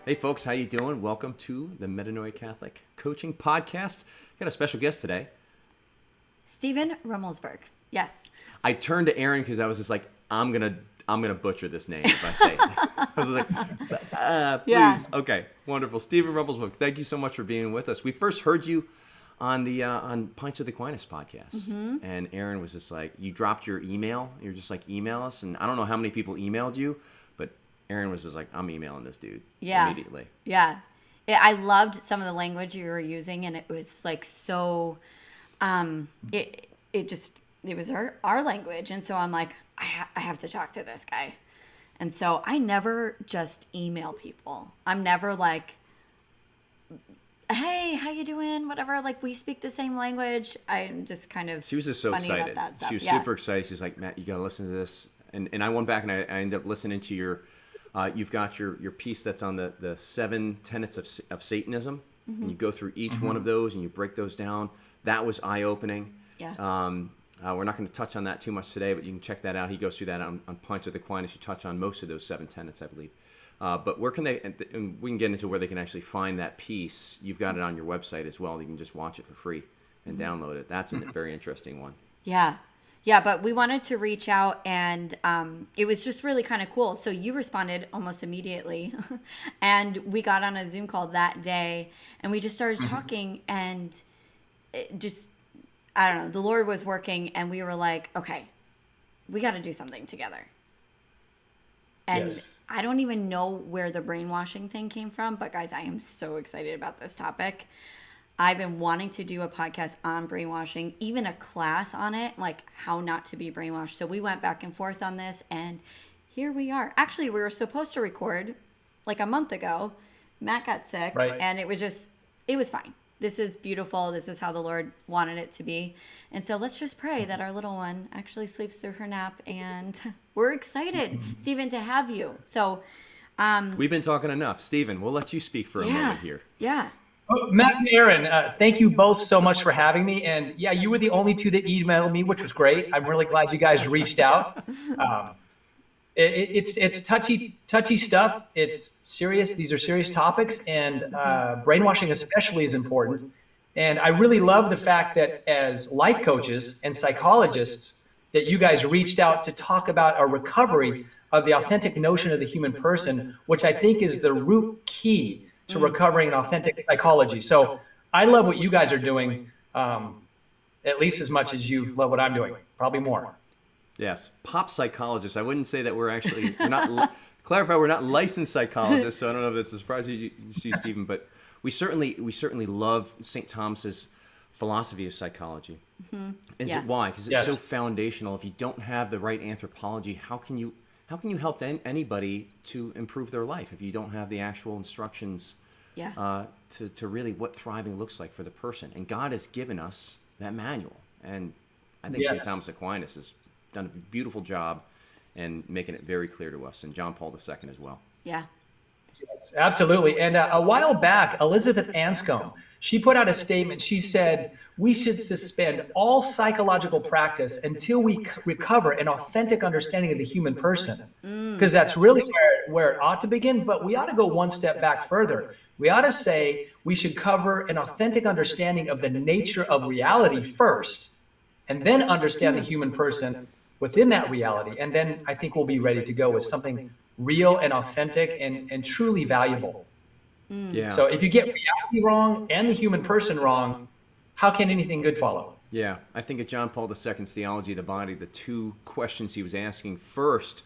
Hey folks, how you doing? Welcome to the Metanoia Catholic Coaching Podcast. Got a special guest today. Steven Rummelsburg. Yes. I turned to Aaron because I was just like, I'm gonna butcher this name if I say it. I was like, please. Yeah. Okay, wonderful. Steven Rummelsburg, thank you so much for being with us. We first heard you on the on Pints with Aquinas podcast, and Aaron was just like, you dropped your email. You're just like, email us, and I don't know how many people emailed you, but Aaron was just like, I'm emailing this dude immediately. Yeah. I loved some of the language you were using, and it was like so, it was our language. And so I'm like, I have to talk to this guy. And so I never just email people. I'm never like, hey, how you doing? Whatever. Like, we speak the same language. I'm just kind of She was just so funny excited. about that stuff. She was super excited. She's like, Matt, you got to listen to this. And I went back and I ended up listening to your, you've got your piece that's on the 7 tenets of Satanism. And you go through each one of those and you break those down. That was eye-opening. Yeah. We're not going to touch on that too much today, but you can check that out. He goes through that on Pints with Aquinas. You touch on most of those 7 tenets, I believe. But where can they, and we can get into where they can actually find that piece. You've got it on your website as well. You can just watch it for free and download it. That's a very interesting one. Yeah. Yeah, but we wanted to reach out, and it was just really kind of cool. So you responded almost immediately, and we got on a Zoom call that day, and we just started talking, and it just, I don't know, the Lord was working, and we were like, okay, we got to do something together. And Yes. I don't even know where the brainwashing thing came from, but guys, I am so excited about this topic. I've been wanting to do a podcast on brainwashing, even a class on it, like how not to be brainwashed. So we went back and forth on this, and here we are. Actually, we were supposed to record like a month ago. Matt got sick, Right. and it was fine. This is beautiful. This is how the Lord wanted it to be. And so let's just pray that our little one actually sleeps through her nap, and we're excited, Steven, to have you. So We've been talking enough. Steven, we'll let you speak for a moment here. Yeah. Oh, Matt and Aaron, thank you both so much for having me. And yeah, you were the only two that emailed me, which was great. I'm really glad you guys reached out. It's touchy stuff. It's serious. These are serious topics, and brainwashing especially is important. And I really love the fact that as life coaches and psychologists, that you guys reached out to talk about a recovery of the authentic notion of the human person, which I think is the root key to recovering an authentic psychology. So I love what you guys are doing, at least as much as you love what I'm doing, probably more. Yes, pop psychologists. I wouldn't say that we're not clarify. We're not licensed psychologists, so I don't know if that's a surprise to you see, Stephen. But we certainly love St. Thomas's philosophy of psychology. And so why? Because it's so foundational. If you don't have the right anthropology, how can you help anybody to improve their life if you don't have the actual instructions to really what thriving looks like for the person? And God has given us that manual, and I think St. Thomas Aquinas has done a beautiful job in making it very clear to us, and John Paul II as well. Yeah. Yes, absolutely. And a while back, Elizabeth Anscombe, she put out a statement. She said, we should suspend all psychological practice until we recover an authentic understanding of the human person. Because that's really where it ought to begin. But we ought to go one step back further. We ought to say we should cover an authentic understanding of the nature of reality first, and then understand the human person within that reality. And then I think we'll be ready to go with something real and authentic and truly valuable. Yeah. So if you get reality wrong and the human person wrong, how can anything good follow? Yeah, I think of John Paul II's theology of the body, the 2 questions he was asking. First,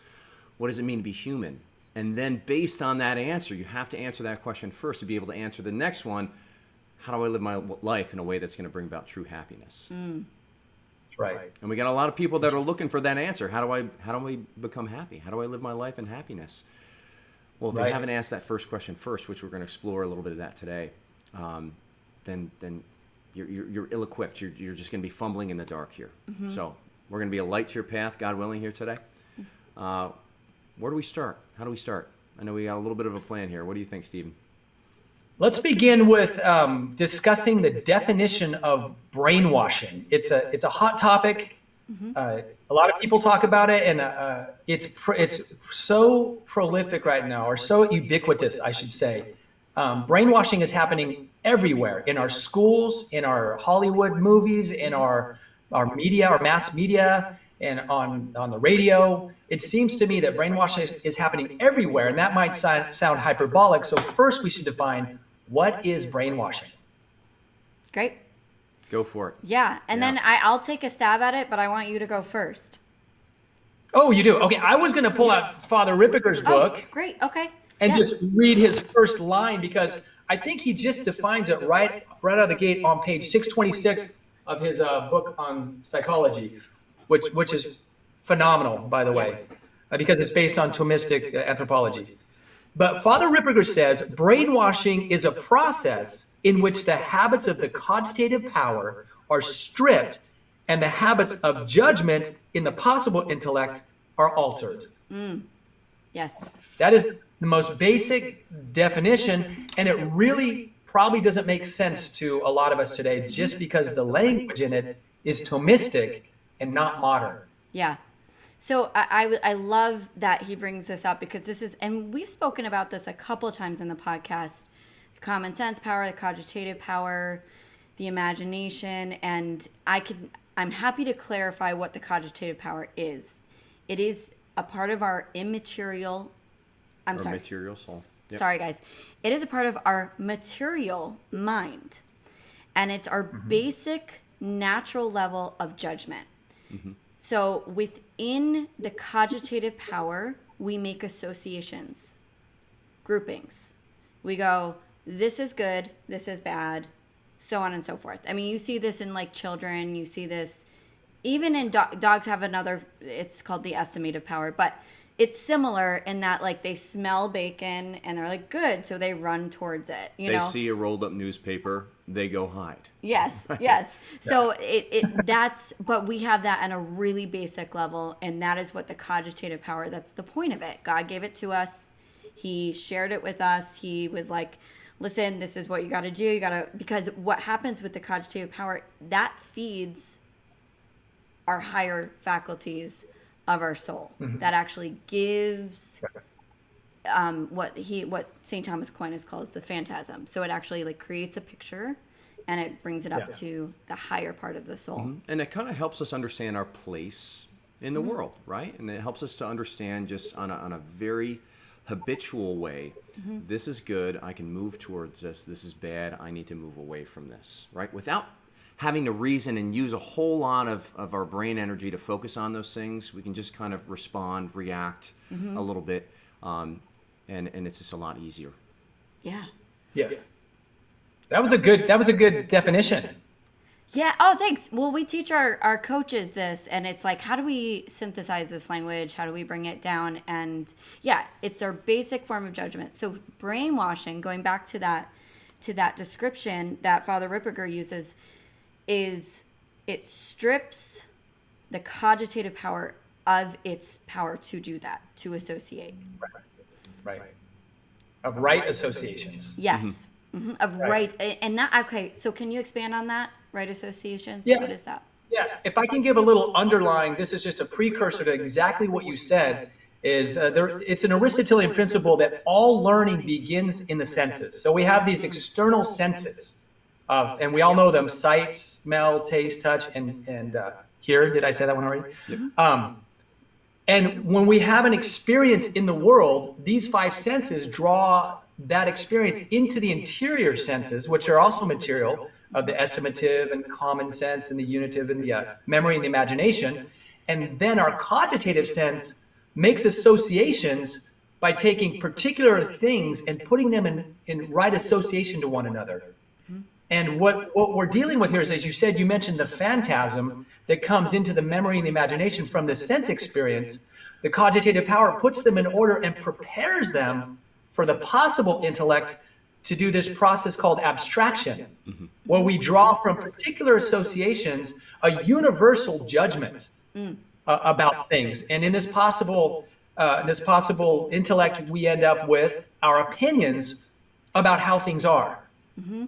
what does it mean to be human? And then based on that answer, you have to answer that question first to be able to answer the next one. How do I live my life in a way that's going to bring about true happiness? That's right. And we got a lot of people that are looking for that answer. How do I become happy? How do I live my life in happiness? Well, if you haven't asked that first question first, which we're going to explore a little bit of that today, then you're ill-equipped. You're just going to be fumbling in the dark here. So we're going to be a light to your path, God willing, here today. Where do we start? How do we start? I know we got a little bit of a plan here. What do you think, Stephen? Let's begin with discussing the definition of brainwashing. It's a hot topic. A lot of people talk about it, and it's so prolific right now, or so ubiquitous, I should say. Brainwashing is happening everywhere, in our schools, in our Hollywood movies, in our media, our mass media, and on the radio. It seems to me that brainwashing is happening everywhere, and that might sound hyperbolic. So first we should define, what is brainwashing? Great. Go for it. Yeah, and then I'll take a stab at it, but I want you to go first. Oh, you do? Okay, I was going to pull out Father Ripperger's book. Oh, great. Okay. And just read his first line, because I think he just defines it right out of the gate on page 626 of his book on psychology, which is phenomenal, by the way, because it's based on Thomistic anthropology. But Father Ripperger says, brainwashing is a process in which the habits of the cogitative power are stripped and the habits of judgment in the possible intellect are altered. Yes. That is the most basic definition, and it really probably doesn't make sense to a lot of us today, just because the language in it is Thomistic and not modern. Yeah. So I love that he brings this up, because this is, and we've spoken about this a couple of times in the podcast, the common sense power, the cogitative power, the imagination, and I'm happy to clarify what the cogitative power is. It is a part of our material soul. Yep. Sorry, guys. It is a part of our material mind, and it's our basic natural level of judgment. So within the cogitative power, we make associations, groupings. We go, this is good, this is bad, so on and so forth. I mean, you see this in like children, you see this even in dogs have another, it's called the estimative power, but it's similar in that like they smell bacon and they're like, good, so they run towards it. You know? They see a rolled up newspaper, they go hide. Yes, yes. So but we have that on a really basic level, and that is what the cogitative power, that's the point of it. God gave it to us. He shared it with us. He was like, listen, this is what you got to do. Because what happens with the cogitative power, that feeds our higher faculties of our soul. That actually gives what St. Thomas Aquinas calls the phantasm. So it actually like creates a picture, and it brings it up to the higher part of the soul. And it kind of helps us understand our place in the world, right? And it helps us to understand just on a very habitual way, this is good, I can move towards this is bad, I need to move away from this, right? Without having to reason and use a whole lot of our brain energy to focus on those things, we can just kind of respond, react a little bit, and it's just a lot easier. Yeah. Yes. That was a good definition. Yeah. Oh, thanks. Well, we teach our coaches this, and it's like, how do we synthesize this language? How do we bring it down? And yeah, it's our basic form of judgment. So brainwashing, going back to that description that Father Ripperger uses, is it strips the cogitative power of its power to do that, to associate. Right. Of right associations. Yes. Of right. And that, okay, so can you expand on that? Right associations? Yeah. What is that? Yeah, if I can give a little underlying, this is just a precursor to exactly what you said, is it's an Aristotelian principle that all learning begins in the senses. So we have these external senses, and we all know them: sight, smell, taste, touch, and hear. Did I say that one already? Yep. And when we have an experience in the world, these five senses draw that experience into the interior senses, which are also material, of the estimative and common sense and the unitive and the memory and the imagination. And then our cogitative sense makes associations by taking particular things and putting them in right association to one another. And what we're dealing with here is, as you said, you mentioned the phantasm that comes into the memory and the imagination from the sense experience. The cogitative power puts them in order and prepares them for the possible intellect to do this process called abstraction, where we draw from particular associations a universal judgment about things. And in this possible intellect, we end up with our opinions about how things are.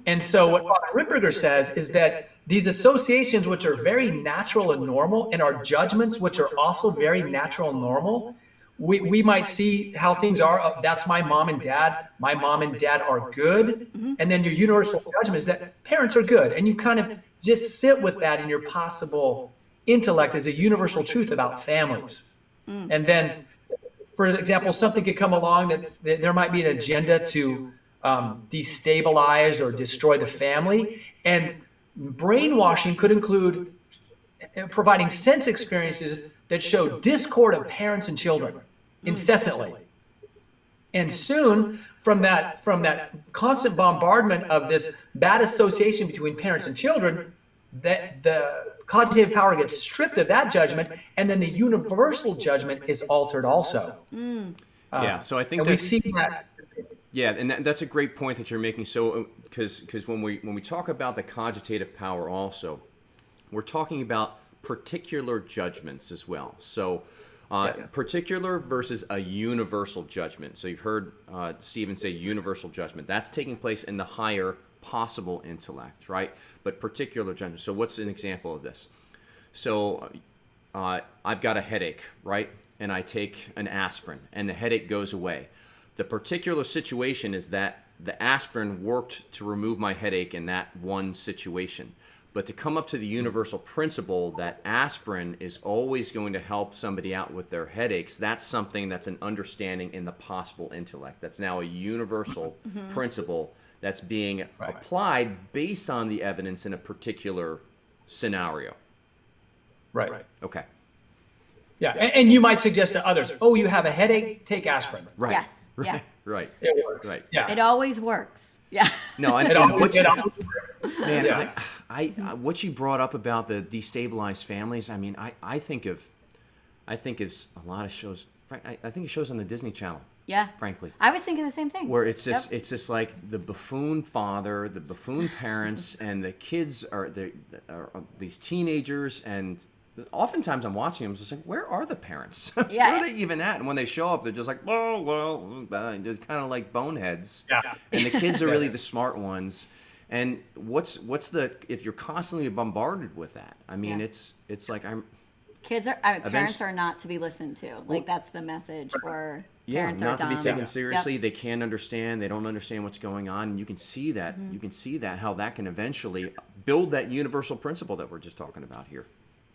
And so what Father Ripperger says is that these associations, which are very natural and normal, and our judgments, which are also very natural and normal, we might see how things are. That's my mom and dad. My mom and dad are good. And then your universal judgment is that parents are good. And you kind of just sit with that in your possible intellect as a universal truth about families. And then, for example, something could come along that there might be an agenda to destabilize or destroy the family. And brainwashing could include providing sense experiences that show discord of parents and children incessantly. And soon, from that constant bombardment of this bad association between parents and children, that the cognitive power gets stripped of that judgment, and then the universal judgment is altered also. Yeah, so I think and we see that. Yeah, and that's a great point that you're making. So, because when we talk about the cogitative power, also, we're talking about particular judgments as well. So, particular versus a universal judgment. So you've heard Steven say universal judgment. That's taking place in the higher possible intellect, right? But particular judgment. So what's an example of this? So I've got a headache, right? And I take an aspirin, and the headache goes away. The particular situation is that the aspirin worked to remove my headache in that one situation. But to come up to the universal principle that aspirin is always going to help somebody out with their headaches, that's something that's an understanding in the possible intellect. That's now a universal principle that's being applied based on the evidence in a particular scenario. Right. Okay. Yeah, and you might suggest to others, oh, you have a headache, take aspirin. Right. Yes. Right. Yeah. Right. It works. Right. Yeah. It always works. Yeah. No, and It always what works. man, Yeah. what you brought up about the destabilized families, I mean, I think of a lot of shows. I think of shows on the Disney Channel. Yeah. Frankly. I was thinking the same thing. Where it's just like the buffoon father, the buffoon parents, and the kids are these teenagers, and oftentimes I'm watching them just like, where are the parents? Yeah. Where are they even at? And when they show up, they're just like, oh well, just kind of like boneheads. Yeah. And the kids are really the smart ones. And what's the if you're constantly bombarded with that? I mean, it's like parents are not to be listened to. Like that's the message. Or parents not are to be dumb. taken seriously. Yep. They can't understand. They don't understand what's going on. And you can see that. You can see that how that can eventually build that universal principle that we're just talking about here.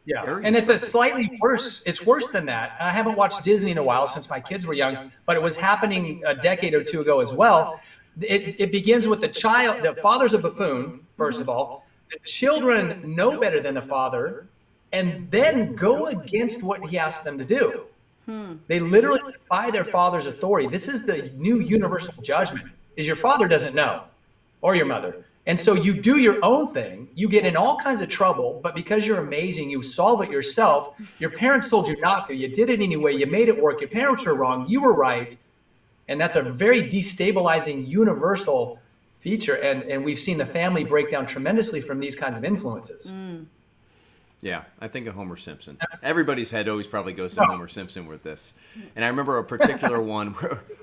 Yeah, Very and it's a slightly worse. It's worse than that. I haven't watched Disney in a while since my kids were young, but it was happening a decade or two ago as well. It begins with the child. The father's a buffoon, first of all. The children know better than the father, and then go against what he asks them to do. They literally defy their father's authority. This is the new universal judgment: is your father doesn't know, or your mother. And so you do your own thing, you get in all kinds of trouble, but because you're amazing, you solve it yourself. Your parents told you not to, you did it anyway, you made it work, your parents were wrong, you were right. And that's a very destabilizing universal feature. And we've seen the family break down tremendously from these kinds of influences. Yeah, I think of Homer Simpson. Everybody's head always probably goes to Homer Simpson with this. And I remember a particular one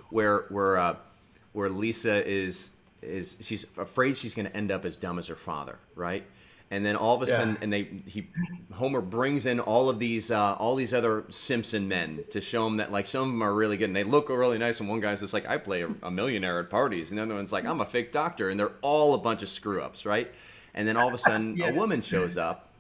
where Lisa is she's afraid she's going to end up as dumb as her father, right? And then all of a sudden, Homer brings in all these other Simpson men to show him that like some of them are really good and they look really nice. And one guy's just like, I play a millionaire at parties, and the other one's like, I'm a fake doctor, and they're all a bunch of screw ups, right? And then all of a sudden, a woman shows up,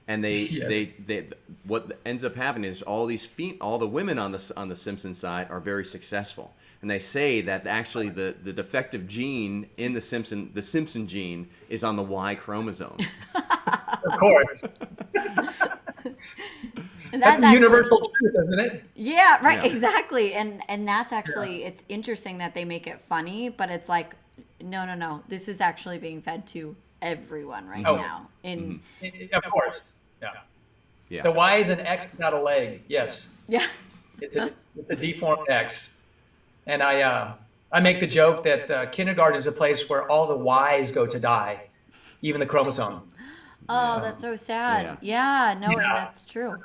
and they what ends up happening is all the women on the Simpson side are very successful. And they say that actually the defective gene in the Simpson gene is on the Y chromosome. Of course. And That's the universal truth, isn't it? Yeah, right, Yeah. exactly. And that's actually, it's interesting that they make it funny, but it's like, no. This is actually being fed to everyone right now. Of course. Yeah. The Y is an X without a leg. Yes. Yeah. It's a deformed X. And I make the joke that kindergarten is a place where all the Ys go to die, even the chromosome. Oh, that's so sad. Yeah, no, and that's true.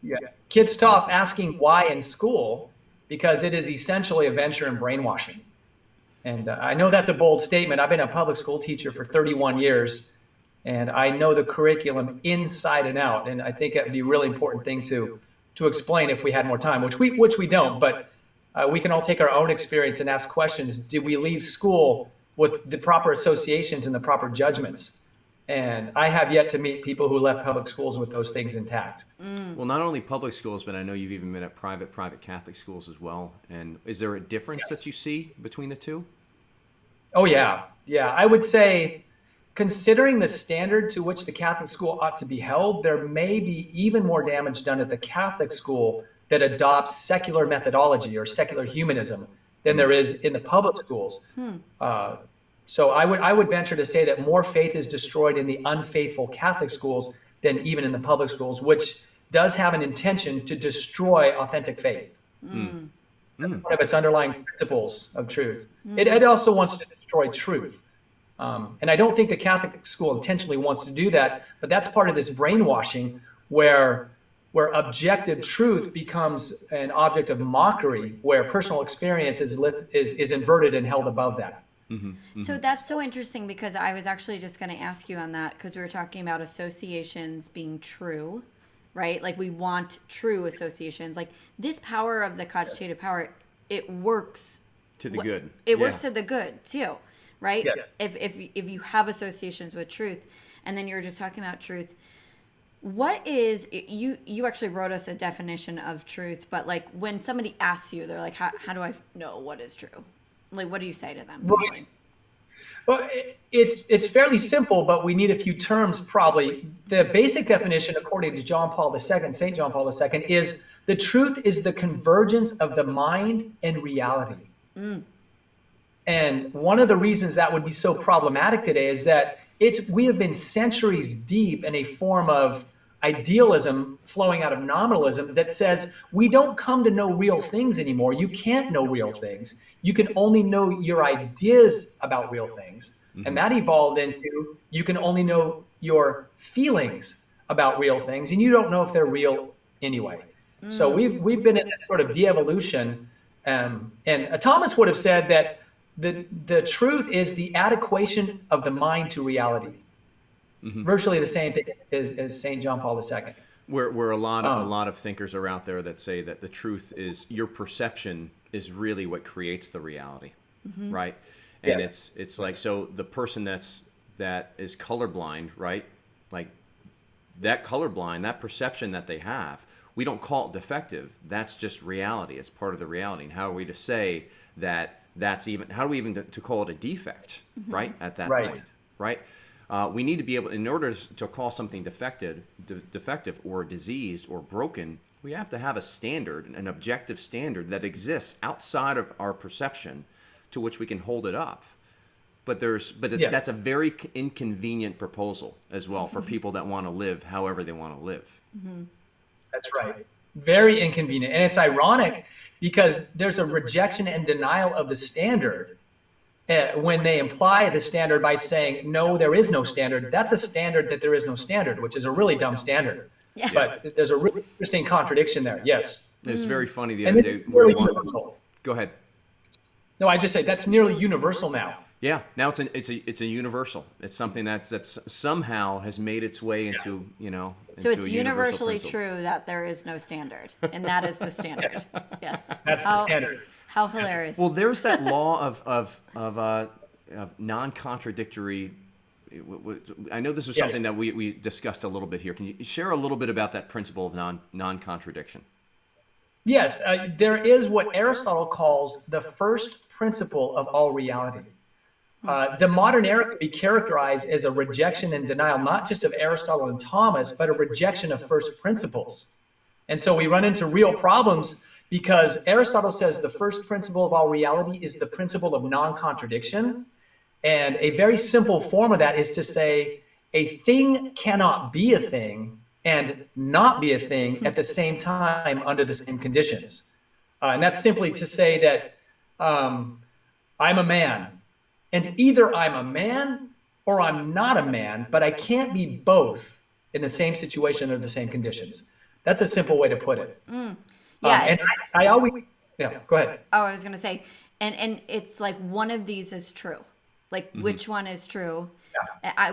Yeah. Kids stop asking why in school because it is essentially a venture in brainwashing. And I know that's a bold statement. I've been a public school teacher for 31 years. and I know the curriculum inside and out. And I think that'd be a really important thing to explain if we had more time, which we don't. But we can all take our own experience and ask questions. Did we leave school with the proper associations and the proper judgments? And I have yet to meet people who left public schools with those things intact. Well, not only public schools, but I know you've even been at private Catholic schools as well. And is there a difference that you see between the two? Oh, yeah. Yeah. I would say, considering the standard to which the Catholic school ought to be held, there may be even more damage done at the Catholic school that adopts secular methodology or secular humanism than there is in the public schools. So I would venture to say that more faith is destroyed in the unfaithful Catholic schools than even in the public schools, which does have an intention to destroy authentic faith. That's one of its underlying principles of truth. It also wants to destroy truth. And I don't think the Catholic school intentionally wants to do that, but that's part of this brainwashing where objective truth becomes an object of mockery, where personal experience is inverted and held above that. So that's so interesting, because I was actually just going to ask you on that, because we were talking about associations being true, right? Like, we want true associations. Like, this power of the cogitative power, it works To the good. It works to the good too, right? Yes. If you have associations with truth, and then you're just talking about truth, what is you actually wrote us a definition of truth, but like, when somebody asks you, they're like, how do I know what is true? Like, what do you say to them? Right. Well, it's fairly simple, but we need a few terms probably. The basic definition, according to John Paul II, St. John Paul II, is the truth is the convergence of the mind and reality. And one of the reasons that would be so problematic today is that we have been centuries deep in a form of idealism flowing out of nominalism that says we don't come to know real things anymore. You can't know real things. You can only know your ideas about real things. And that evolved into you can only know your feelings about real things, and you don't know if they're real anyway. So we've been in this sort of de-evolution. And Thomas would have said that the truth is the adequation of the mind to reality. Virtually the same thing as St. John Paul II. Where a lot of thinkers are out there that say that the truth is your perception is really what creates the reality, right? And it's like, so the person that is colorblind, right? Like that colorblind, that perception that they have, we don't call it defective. That's just reality. It's part of the reality. And how are we to say that how do we even to call it a defect, right? At that point, right? We need to be able, in order to call something defective or diseased or broken, we have to have a standard, an objective standard that exists outside of our perception to which we can hold it up. But that's a very inconvenient proposal as well for people that want to live however they want to live. That's right. Very inconvenient. And it's ironic because there's a rejection and denial of the standard. When they imply the standard by saying, no, there is no standard, that's a standard that there is no standard, which is a really dumb standard. Yeah. But there's a really interesting contradiction there. Yes. It's very funny the and other day. Really universal. Go ahead. No, I just say that's nearly universal now. Yeah, now it's a universal. It's something that's somehow has made its way into, So it's universally true that there is no standard, and that is the standard. Yes. That's the standard. How hilarious. Well, there's that law of non-contradictory. I know this was something that we discussed a little bit here. Can you share a little bit about that principle of non-contradiction? Yes, there is what Aristotle calls the first principle of all reality. The modern era could be characterized as a rejection and denial, not just of Aristotle and Thomas, but a rejection of first principles. And so we run into real problems because Aristotle says the first principle of all reality is the principle of non-contradiction. And a very simple form of that is to say a thing cannot be a thing and not be a thing at the same time under the same conditions. And that's simply to say that I'm a man. And either I'm a man or I'm not a man, but I can't be both in the same situation under the same conditions. That's a simple way to put it. Yeah. And I always, go ahead. Oh, I was going to say, and it's like one of these is true. Like which one is true?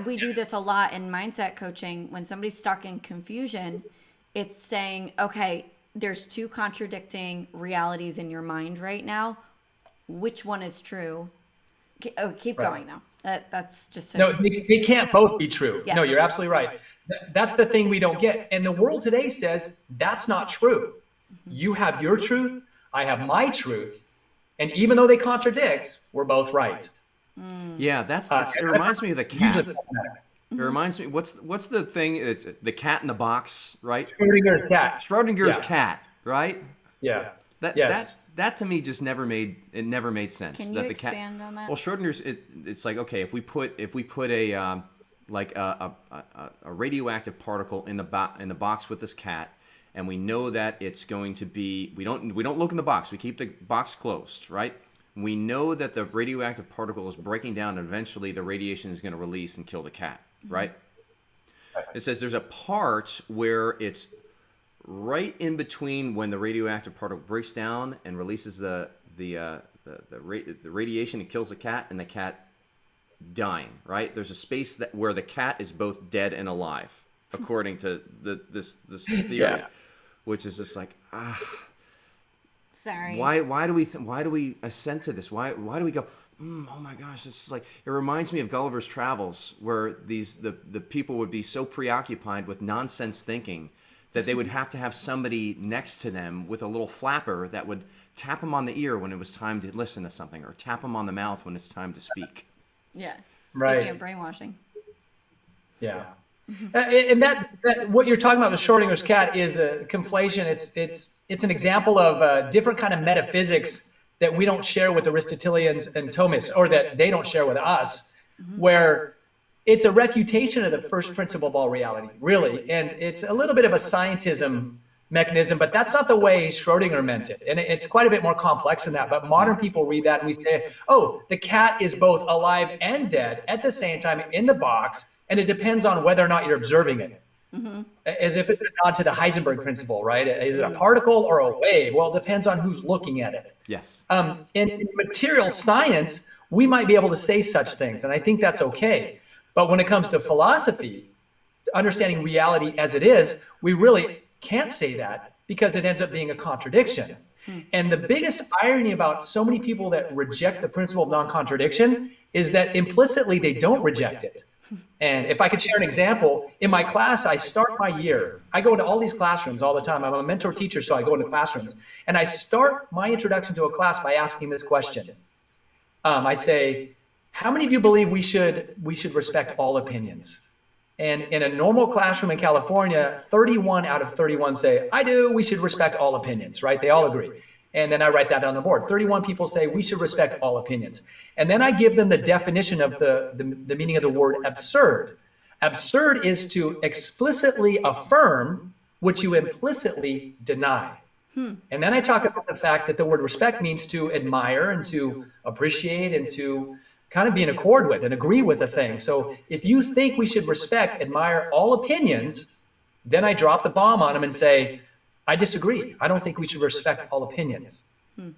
We do this a lot in mindset coaching. When somebody's stuck in confusion, it's saying, okay, there's two contradicting realities in your mind right now. Which one is true? Keep Right. going though. That's just No, they can't both be true. Yes. No, you're absolutely right. That's the thing we don't get. And the world today says that's not true. You have your truth, I have my truth, and even though they contradict, we're both right. Yeah, that's it reminds me of the cat. Usually problematic. It reminds me, what's the thing? It's the cat in the box, right? Schrodinger's cat. Schrodinger's Yeah. cat, right? Yeah. That Yes. that to me just never made sense. Can that you the cat, expand on that? Well, Schrodinger's it's like, okay, if we put a like a radioactive particle in the box with this cat, and we know that it's going to be, we don't look in the box, we keep the box closed, right? We know that the radioactive particle is breaking down, and eventually the radiation is going to release and kill the cat, right? It says there's a part where it's right in between when the radioactive particle breaks down and releases the radiation and kills the cat, and the cat dying, right? There's a space where the cat is both dead and alive, according to this theory, Yeah. which is just like, Sorry. why do we assent to this? Why do we go? Oh my gosh, this is like, it reminds me of Gulliver's Travels, where the people would be so preoccupied with nonsense thinking that they would have to have somebody next to them with a little flapper that would tap them on the ear when it was time to listen to something, or tap them on the mouth when it's time to speak. Yeah. Speaking Right. of brainwashing. Yeah. And that what you're talking about with Schrodinger's cat is a conflation. It's an example of a different kind of metaphysics that we don't share with Aristotelians and Thomists, or that they don't share with us, where it's a refutation of the first principle of all reality, really. And it's a little bit of a scientism mechanism, but that's not the way Schrodinger meant it. And it's quite a bit more complex than that. But modern people read that and we say, oh, the cat is both alive and dead at the same time in the box, and it depends on whether or not you're observing it. As if it's a nod to the Heisenberg principle, right? Is it a particle or a wave? Well, it depends on who's looking at it. Yes. In material science, we might be able to say such things, and I think that's okay. But when it comes to philosophy, understanding reality as it is, we really can't say that, because it ends up being a contradiction. And the biggest irony about so many people that reject the principle of non-contradiction is that implicitly they don't reject it. And if I could share an example, in my class, I start my year. I go into all these classrooms all the time. I'm a mentor teacher, so I go into classrooms. And I start my introduction to a class by asking this question. I say, how many of you believe we should respect all opinions? And in a normal classroom in California, 31 out of 31 say, I do, we should respect all opinions, right? They all agree. And then I write that on the board. 31 people say we should respect all opinions. And then I give them the definition of the meaning of the word absurd. Absurd is to explicitly affirm what you implicitly deny. And then I talk about the fact that the word respect means to admire and to appreciate and to kind of be in accord with and agree with a thing. So if you think we should respect, admire all opinions, then I drop the bomb on them and say, I disagree. I don't think we should respect all opinions.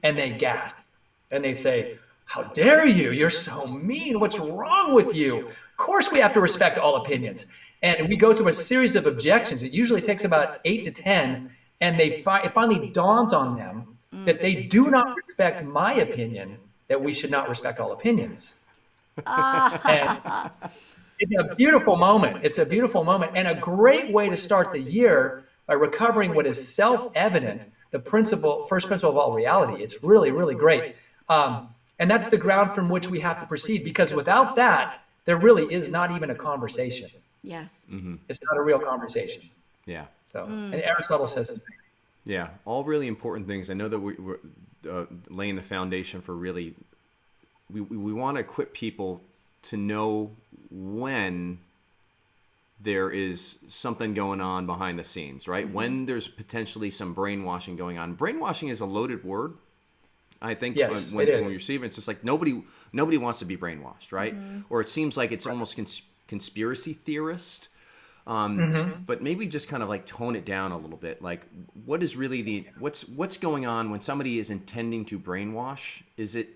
And they gasp. And they say, how dare you? You're so mean. What's wrong with you? Of course we have to respect all opinions. And we go through a series of objections. It usually takes about 8 to 10. And it finally dawns on them that they do not respect my opinion, that we should not respect all opinions. And it's a beautiful moment. It's a beautiful moment, and a great way to start the year by recovering what is self-evident, the first principle of all reality. It's really, really great. And that's the ground from which we have to proceed, because without that, there really is not even a conversation. Yes. It's not a real conversation. Yeah. So, and Aristotle says the same. Yeah, all really important things. I know that we're laying the foundation for really, we want to equip people to know when there is something going on behind the scenes, right? When there's potentially some brainwashing going on. Brainwashing is a loaded word. I think Yes, when it is. we receive it, it's just like nobody wants to be brainwashed, right? Or it seems like it's almost conspiracy theorist. But maybe just kind of like tone it down a little bit. Like, what is really what's going on when somebody is intending to brainwash? Is it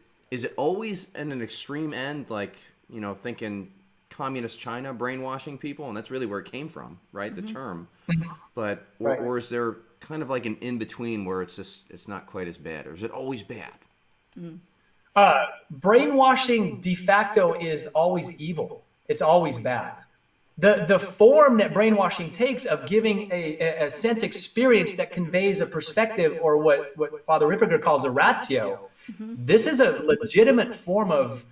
always in an extreme end, like, thinking communist China brainwashing people, and that's really where it came from, right? The term. But Right. or is there kind of like an in between where it's not quite as bad, or is it always bad? Brainwashing de facto is always evil. It's always bad. The form that brainwashing takes of giving a sense experience that conveys a perspective, or what Father Ripperger calls a ratio, this is a legitimate form of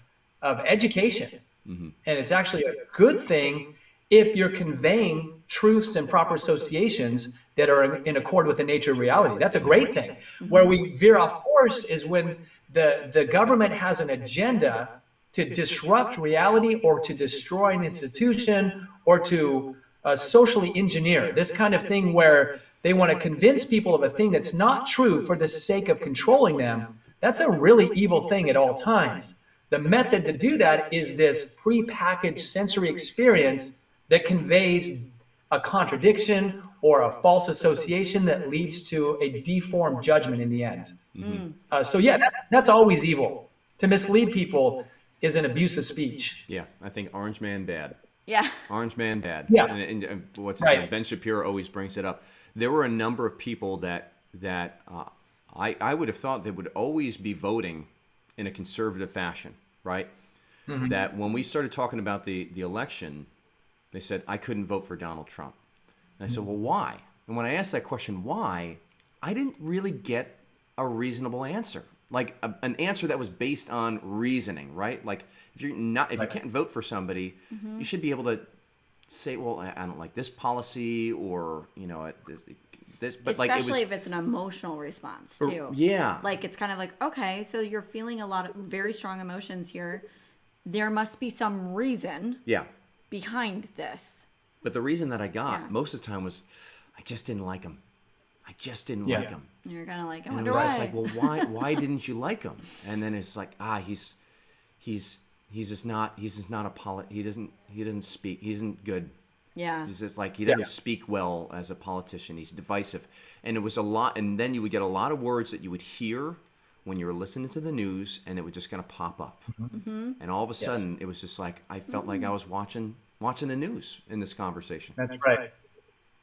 education. And it's actually a good thing if you're conveying truths and proper associations that are in accord with the nature of reality. That's a great thing. Where we veer off course is when the government has an agenda to disrupt reality, or to destroy an institution, or to socially engineer. This kind of thing where they want to convince people of a thing that's not true for the sake of controlling them. That's a really evil thing at all times. The method to do that is this prepackaged sensory experience that conveys a contradiction or a false association that leads to a deformed judgment in the end. So yeah, that's always evil. To mislead people is an abuse of speech. Yeah, I think Orange Man bad. Yeah. Orange Man bad. Yeah. And what's his Right. name? Ben Shapiro always brings it up. There were a number of people that I would have thought they would always be voting in a conservative fashion, right? That when we started talking about the election, they said, I couldn't vote for Donald Trump. And I said, well, why? And when I asked that question, why, I didn't really get a reasonable answer. Like an answer that was based on reasoning, right? Like if you can't vote for somebody, you should be able to say, well, I don't like this policy, or this. But Especially if it's an emotional response too. Yeah. Like it's kind of like, okay, so you're feeling a lot of very strong emotions here. There must be some reason Yeah. behind this. But the reason that I got Yeah. most of the time was, I just didn't like him. I just didn't Yeah. like him. And you're kind of like, I And it wonder was why. just like, well, why didn't you like him? And then it's like, he's just not he doesn't speak. He isn't good. yeah. He's just like, he doesn't speak well as a politician. He's divisive. And it was a lot, and then you would get a lot of words that you would hear when you were listening to the news, and it would just kind of pop up. And all of a sudden, it was just like, I felt like I was watching the news in this conversation. That's right.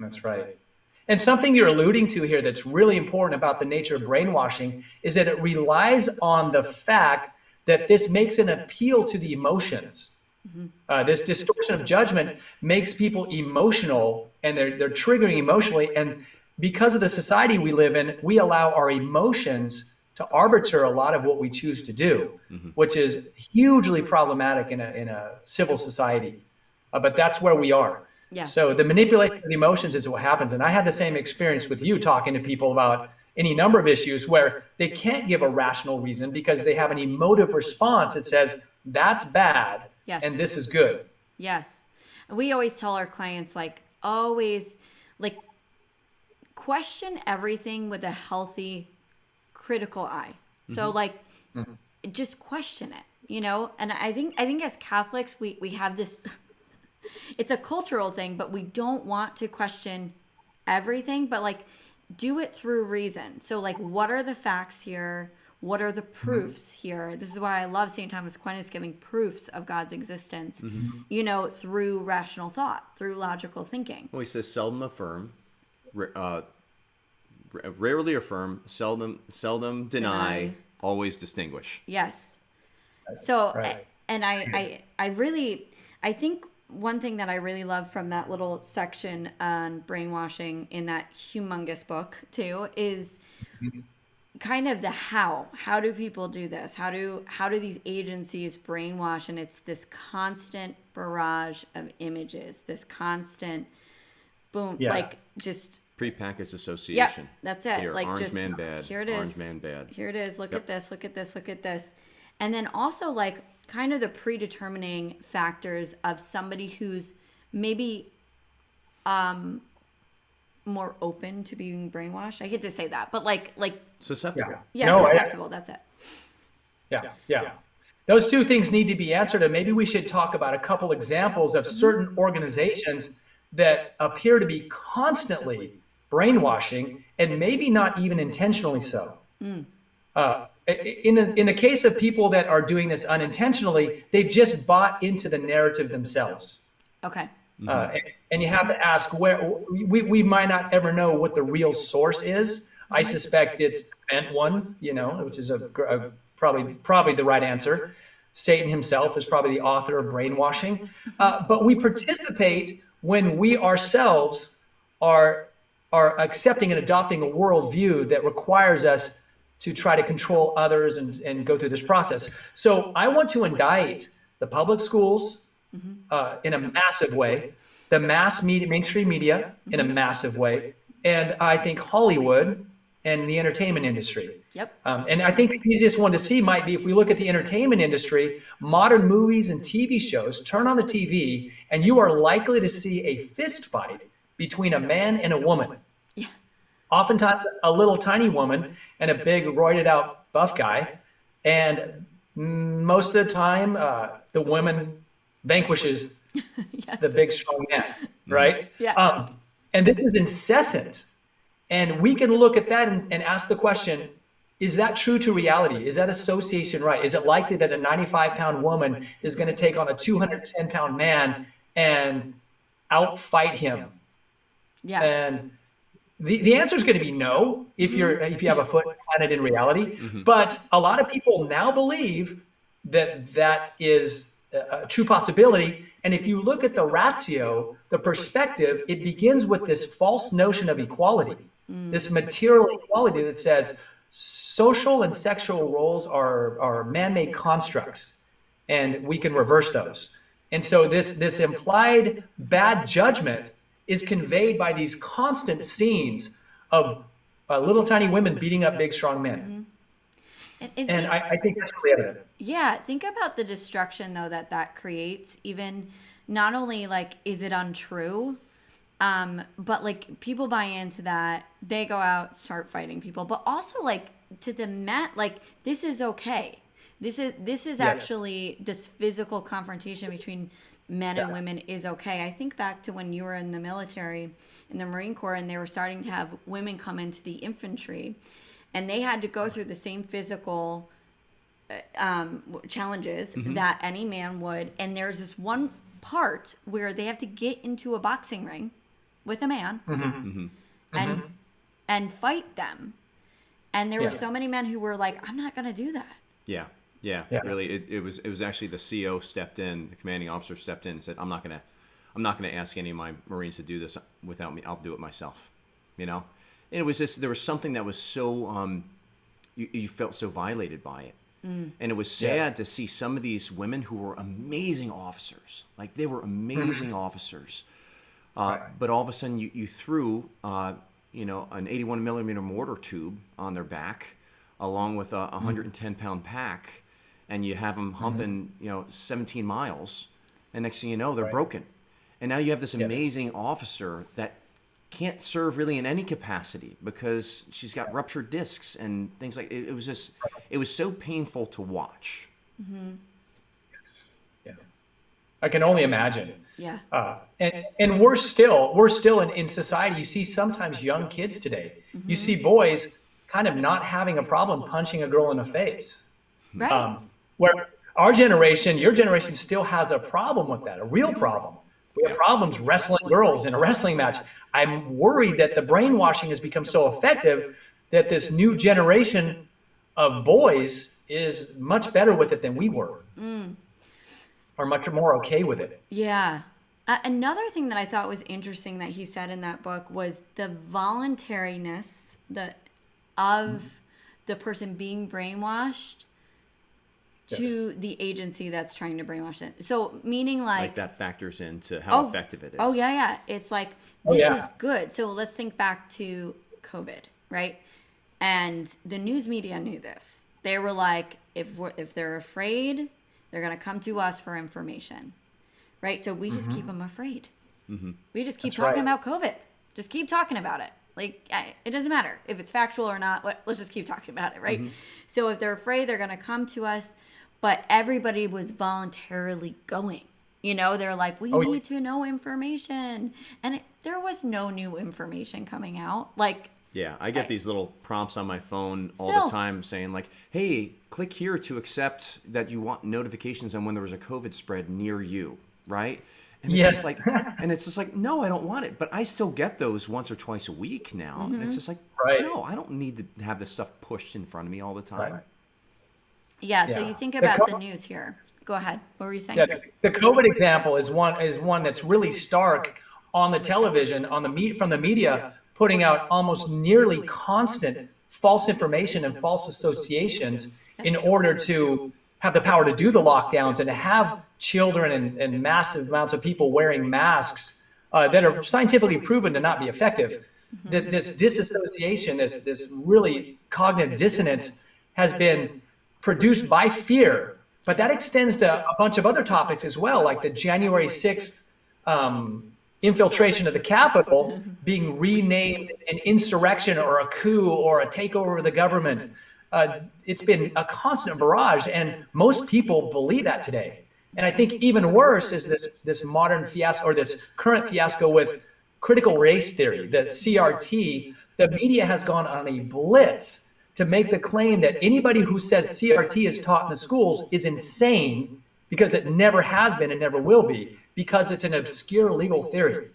That's right. And something you're alluding to here that's really important about the nature of brainwashing is that it relies on the fact that this makes an appeal to the emotions. This distortion of judgment makes people emotional, and they're triggering emotionally. And because of the society we live in, we allow our emotions to arbiter a lot of what we choose to do, which is hugely problematic in a civil society. But that's where we are. Yes. So the manipulation of the emotions is what happens. And I had the same experience with you talking to people about any number of issues where they can't give a rational reason because they have an emotive response that says, that's bad, Yes. and this is good. Yes. And we always tell our clients, always, question everything with a healthy, critical eye. So, just question it, And I think as Catholics, we have this, it's a cultural thing, but we don't want to question everything, but, do it through reason. So, what are the facts here? What are the proofs here? This is why I love St. Thomas Aquinas giving proofs of God's existence, through rational thought, through logical thinking. Well, he says seldom affirm, rarely affirm, seldom deny, always distinguish. Yes. So, right. and I think one thing that I really love from that little section on brainwashing in that humongous book too is kind of the how do people do this? How do these agencies brainwash? And it's this constant barrage of images, this constant boom, just Prepackaged association. yeah, that's it. Here, orange just man bad. here it is. Orange man bad. Here it is. Look Yep. at this. Look at this. Look at this. And then also kind of the predetermining factors of somebody who's maybe more open to being brainwashed. I hate to say that, but Susceptible. susceptible. That's it. Yeah. Those two things need to be answered, and maybe we should talk about a couple examples of certain organizations that appear to be constantly brainwashing, and maybe not even intentionally so. in the case of people that are doing this unintentionally, they've just bought into the narrative themselves. Okay. And you have to ask where we might not ever know what the real source is. I suspect it's the bent one, which is probably the right answer. Satan himself is probably the author of brainwashing. But we participate when we ourselves are accepting and adopting a worldview that requires us to try to control others and go through this process. So I want to indict the public schools in a massive way, the mass media, mainstream media in a massive way, and I think Hollywood and the entertainment industry. Yep. And I think the easiest one to see might be if we look at the entertainment industry, modern movies and TV shows, turn on the TV, and you are likely to see a fist fight between a man and a woman. Yeah. Oftentimes a little tiny woman and a big roided out buff guy. And most of the time, the woman vanquishes Yes. the big strong man, right? Yeah. And this is incessant. And we can look at that and ask the question, is that true to reality? Is that association right? Is it likely that a 95-pound woman is going to take on a 210-pound man and outfight him? Yeah. And the answer is going to be no if you have a foot planted in reality. But a lot of people now believe that is a true possibility. And if you look at the ratio, the perspective, it begins with this false notion of equality, this material equality that says social and sexual roles are man-made constructs, and we can reverse those. And so this implied bad judgment is conveyed by these constant scenes of little tiny women beating up big, strong men. And I think that's clear evident. Yeah, think about the destruction though that creates. Even not only like is it untrue, but like people buy into that. They go out, start fighting people, but also like to the men, like this is okay. This is actually this physical confrontation between men and women is okay. I think back to when you were in the military, in the Marine Corps, and they were starting to have women come into the infantry, and they had to go through the same physical challenges that any man would. And there's this one part where they have to get into a boxing ring with a man and fight them. And there were so many men who were like, I'm not going to do that. Yeah. Really, it was actually the CO stepped in, the commanding officer stepped in and said, I'm not gonna ask any of my Marines to do this without me. I'll do it myself. And it was just, there was something that was so you felt so violated by it. And it was sad to see some of these women who were amazing officers, like they were amazing officers, but all of a sudden you threw an 81 millimeter mortar tube on their back along with a 110-pound pack, and you have them humping 17 miles, and next thing you know they're broken. And now you have this amazing officer that can't serve really in any capacity because she's got ruptured discs and things like it. It was just, it was so painful to watch. Yeah, I can only imagine. Yeah. And we're still in society. You see sometimes young kids today. You see boys kind of not having a problem punching a girl in the face. Right. Where our generation, your generation still has a problem with that, a real problem. We have problems wrestling girls in a wrestling match. I'm worried that the brainwashing has become so effective that this new generation of boys is much better with it than we were, or much more okay with it. Yeah. Another thing that I thought was interesting that he said in that book was the voluntariness of the person being brainwashed to the agency that's trying to brainwash them. So meaning like that factors into how effective it is. Oh yeah. It's like, this is good. So let's think back to COVID, right? And the news media knew this. They were like, if they're afraid, they're going to come to us for information, right? So we just keep them afraid. We just keep talking about COVID. Just keep talking about it. Like, it doesn't matter if it's factual or not. Let's just keep talking about it, right? So if they're afraid, they're going to come to us. But everybody was voluntarily going. They're like, we need to know information. And there was no new information coming out. Like, Yeah, I get these little prompts on my phone all Still. the time saying like, hey, click here to accept that you want notifications on when there was a COVID spread near you, right? And it's Yes. just like, and it's just like, no, I don't want it. But I still get those once or twice a week now. And it's just like, Right. no, I don't need to have this stuff pushed in front of me all the time. Right. Yeah, so Yeah. you think The about co- the news here. Go ahead. What were you saying? Yeah, the COVID example is one that's really stark on the television, from the media, putting out almost nearly constant false information and false associations in order to have the power to do the lockdowns and to have children and massive amounts of people wearing masks that are scientifically proven to not be effective. That this disassociation, this really cognitive dissonance, has been produced by fear. But that extends to a bunch of other topics as well, like the January 6th infiltration of the Capitol being renamed an insurrection or a coup or a takeover of the government. It's been a constant barrage, and most people believe that today. And I think even worse is this modern fiasco, or this current fiasco with critical race theory, the CRT. The media has gone on a blitz to make the claim that anybody who says CRT is taught in the schools is insane, because it never has been and never will be, because it's an obscure legal theory.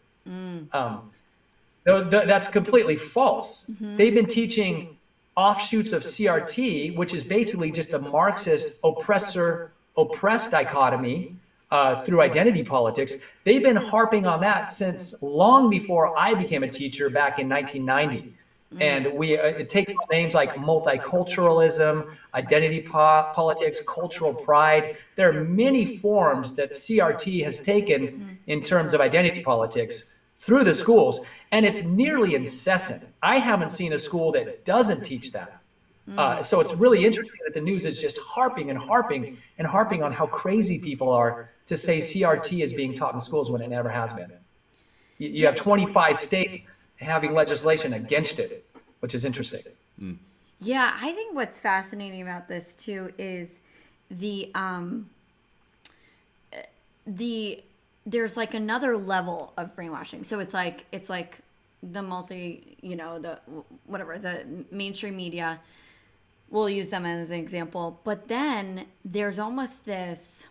That's completely false. They've been teaching offshoots of CRT, which is basically just a Marxist oppressor-oppressed dichotomy through identity politics. They've been harping on that since long before I became a teacher back in 1990. And it takes names like multiculturalism, identity politics, cultural pride. There are many forms that CRT has taken in terms of identity politics through the schools, and it's nearly incessant. I haven't seen a school that doesn't teach that. So it's really interesting that the news is just harping and harping and harping on how crazy people are to say CRT is being taught in schools when it never has been. You have 25 states having legislation against it, which is interesting. Yeah, I think what's fascinating about this too is there's like another level of brainwashing. So it's like the the mainstream media, we'll use them as an example, but then there's almost this,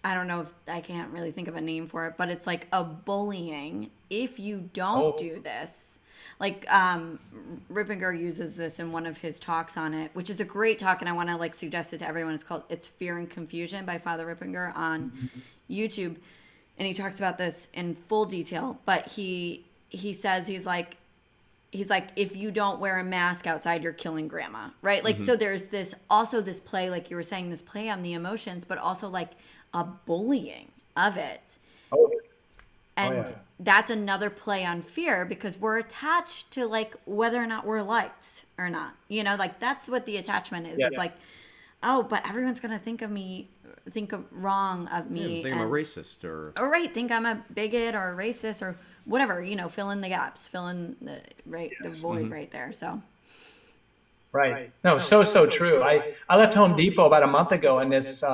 I don't know if I can't really think of a name for it, but it's like a bullying. If you don't do this, like Rippinger uses this in one of his talks on it, which is a great talk, and I want to like suggest it to everyone. It's Fear and Confusion by Father Rippinger on YouTube, and he talks about this in full detail. But he says he's like if you don't wear a mask outside, you're killing grandma, right? Like so there's this play, like you were saying, this play on the emotions, but also like a bullying of it. And that's another play on fear, because we're attached to like whether or not we're liked or not. You know, like that's what the attachment is. It's like, oh, but everyone's gonna think wrong of me. Think I'm a racist or think I'm a bigot or a racist or whatever. You know, fill in the gaps, fill in the void right there. So. Right. No, so true. I left Home Depot about a month ago, and this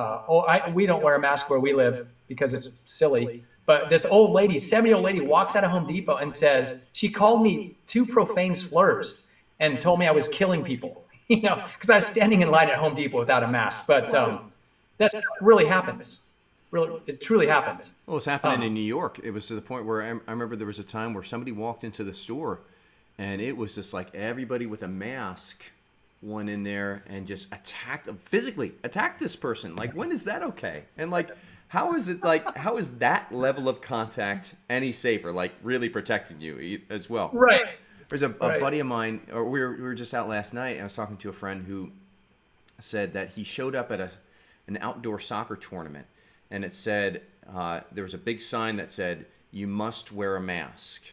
we don't wear a mask where we live because it's silly. But this old lady, 70-year-old lady, walks out of Home Depot and says, she called me 2 profane slurs and told me I was killing people, you know, because I was standing in line at Home Depot without a mask. But that really happens. Really, it truly happens. Well, it's happening in New York. It was to the point where I remember there was a time where somebody walked into the store, and it was just like everybody with a mask went in there and just physically attacked this person. Like, when is that okay? And like, how is that level of contact any safer? Like, really protecting you as well. Right. There's a buddy of mine, or we were just out last night, and I was talking to a friend who said that he showed up at an outdoor soccer tournament, and it said, there was a big sign that said, "You must wear a mask."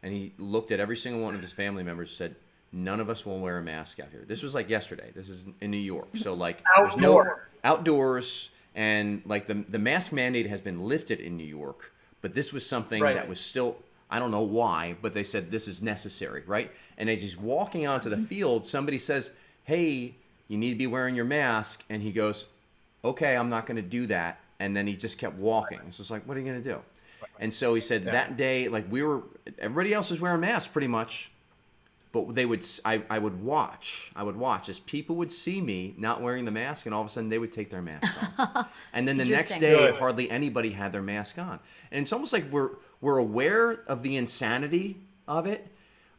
And he looked at every single one of his family members and said, "None of us will wear a mask out here." This was like yesterday. This is in New York. So like there's no outdoors, and like the mask mandate has been lifted in New York, but this was something that was still, I don't know why, but they said this is necessary, right? And as he's walking onto the field, somebody says, "Hey, you need to be wearing your mask." And he goes, "Okay, I'm not going to do that." And then he just kept walking. It's just like, what are you going to do? And so he said that day, like everybody else was wearing masks pretty much. But I would watch as people would see me not wearing the mask, and all of a sudden they would take their mask off. And then the next Interesting. day, hardly anybody had their mask on. And it's almost like we're aware of the insanity of it,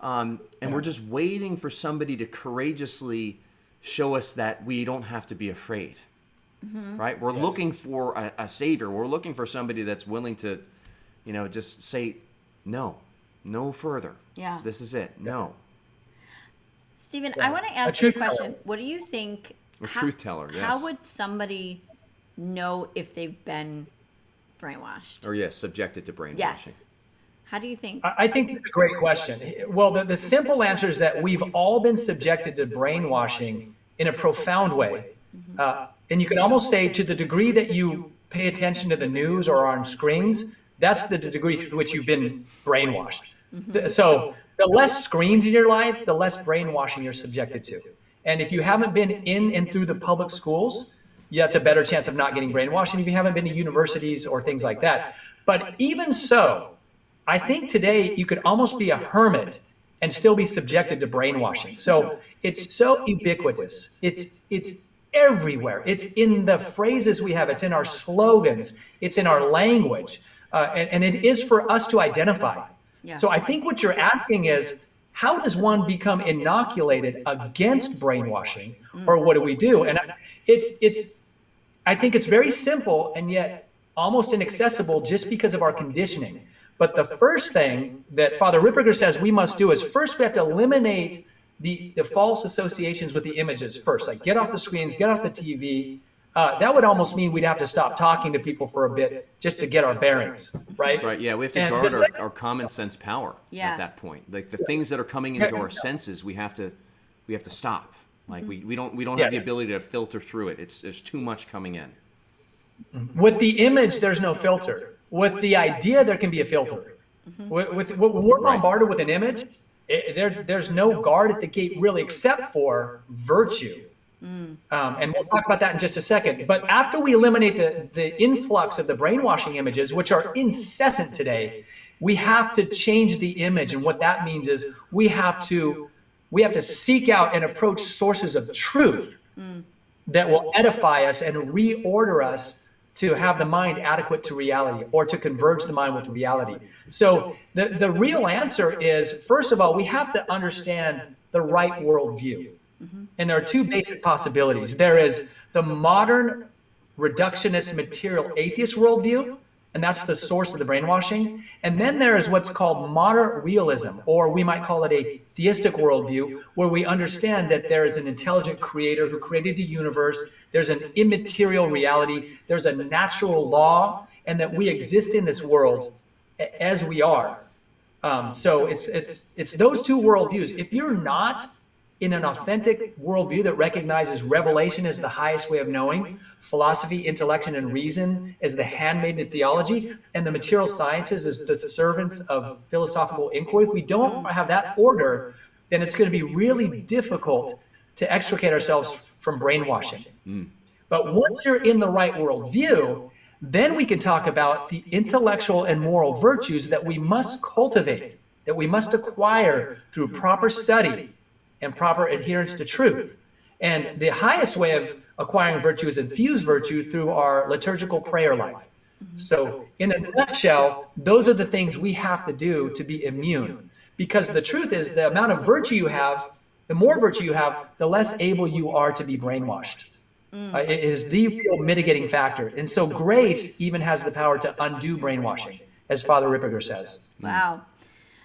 and we're just waiting for somebody to courageously show us that we don't have to be afraid. Right? We're looking for a savior. We're looking for somebody that's willing to, just say, no further. Yeah. This is it. No. Stephen, I want to ask you a truth question. teller. What do you think? A truth teller, yes. How would somebody know if they've been brainwashed? Or yes, subjected to brainwashing. Yes. How do you think? I think that's a great question. Well, the simple answer is that we've all been subjected to brainwashing in a profound way. And you can almost say, to the degree that you pay attention to the news or on screens, that's the degree to which you've been brainwashed. So the less screens in your life, the less brainwashing you're subjected to. And if you haven't been in and through the public schools, that's a better chance of not getting brainwashed. And if you haven't been to universities or things like that. But even so, I think today you could almost be a hermit and still be subjected to brainwashing. So it's so ubiquitous. It's everywhere. It's in the phrases we have. It's in our slogans. It's in our language. And it is for us to identify. Yeah. So I think what you're asking is, how does one become inoculated against brainwashing, or what do we do? And I think it's very simple and yet almost inaccessible just because of our conditioning. But the first thing that Father Ripperger says we must do is first we have to eliminate the false associations with the images first. Like, get off the screens, get off the TV. That would almost mean we'd have to stop talking to people for a bit just to get our bearings, right? Right, yeah, we have to guard our common sense power at that point. Like the things that are coming into our senses, we have to stop. Like we don't have the ability to filter through it. There's too much coming in. With the image, there's no filter. With the idea, there can be a filter. When we're bombarded with an image, there's no guard at the gate really, except for virtue. And we'll talk about that in just a second. But after we eliminate the influx of the brainwashing images, which are incessant today, we have to change the image. And what that means is we have to seek out and approach sources of truth that will edify us and reorder us to have the mind adequate to reality, or to converge the mind with reality. So the real answer is, first of all, we have to understand the right worldview. And there are two basic possibilities. There is the modern reductionist material atheist worldview, and that's the source of the brainwashing. And then there is what's called moderate realism, or we might call it a theistic worldview, where we understand that there is an intelligent creator who created the universe, there's an immaterial reality, there's a natural law, and that we exist in this world as we are. So it's those two worldviews. If you're not in an authentic worldview that recognizes revelation as the highest way of knowing, philosophy, intellection, and reason as the handmaiden of theology, and the material sciences as the servants of philosophical inquiry, if we don't have that order, then it's going to be really difficult to extricate ourselves from brainwashing. But once you're in the right worldview, then we can talk about the intellectual and moral virtues that we must cultivate, that we must acquire through proper study and proper adherence to truth. And the highest way of acquiring virtue is infused virtue through our liturgical prayer life. So in a nutshell, those are the things we have to do to be immune. Because the truth is, the amount of virtue you have, the more virtue you have, the less able you are to be brainwashed. It is the real mitigating factor. And so grace even has the power to undo brainwashing, as Father Ripperger says. Wow.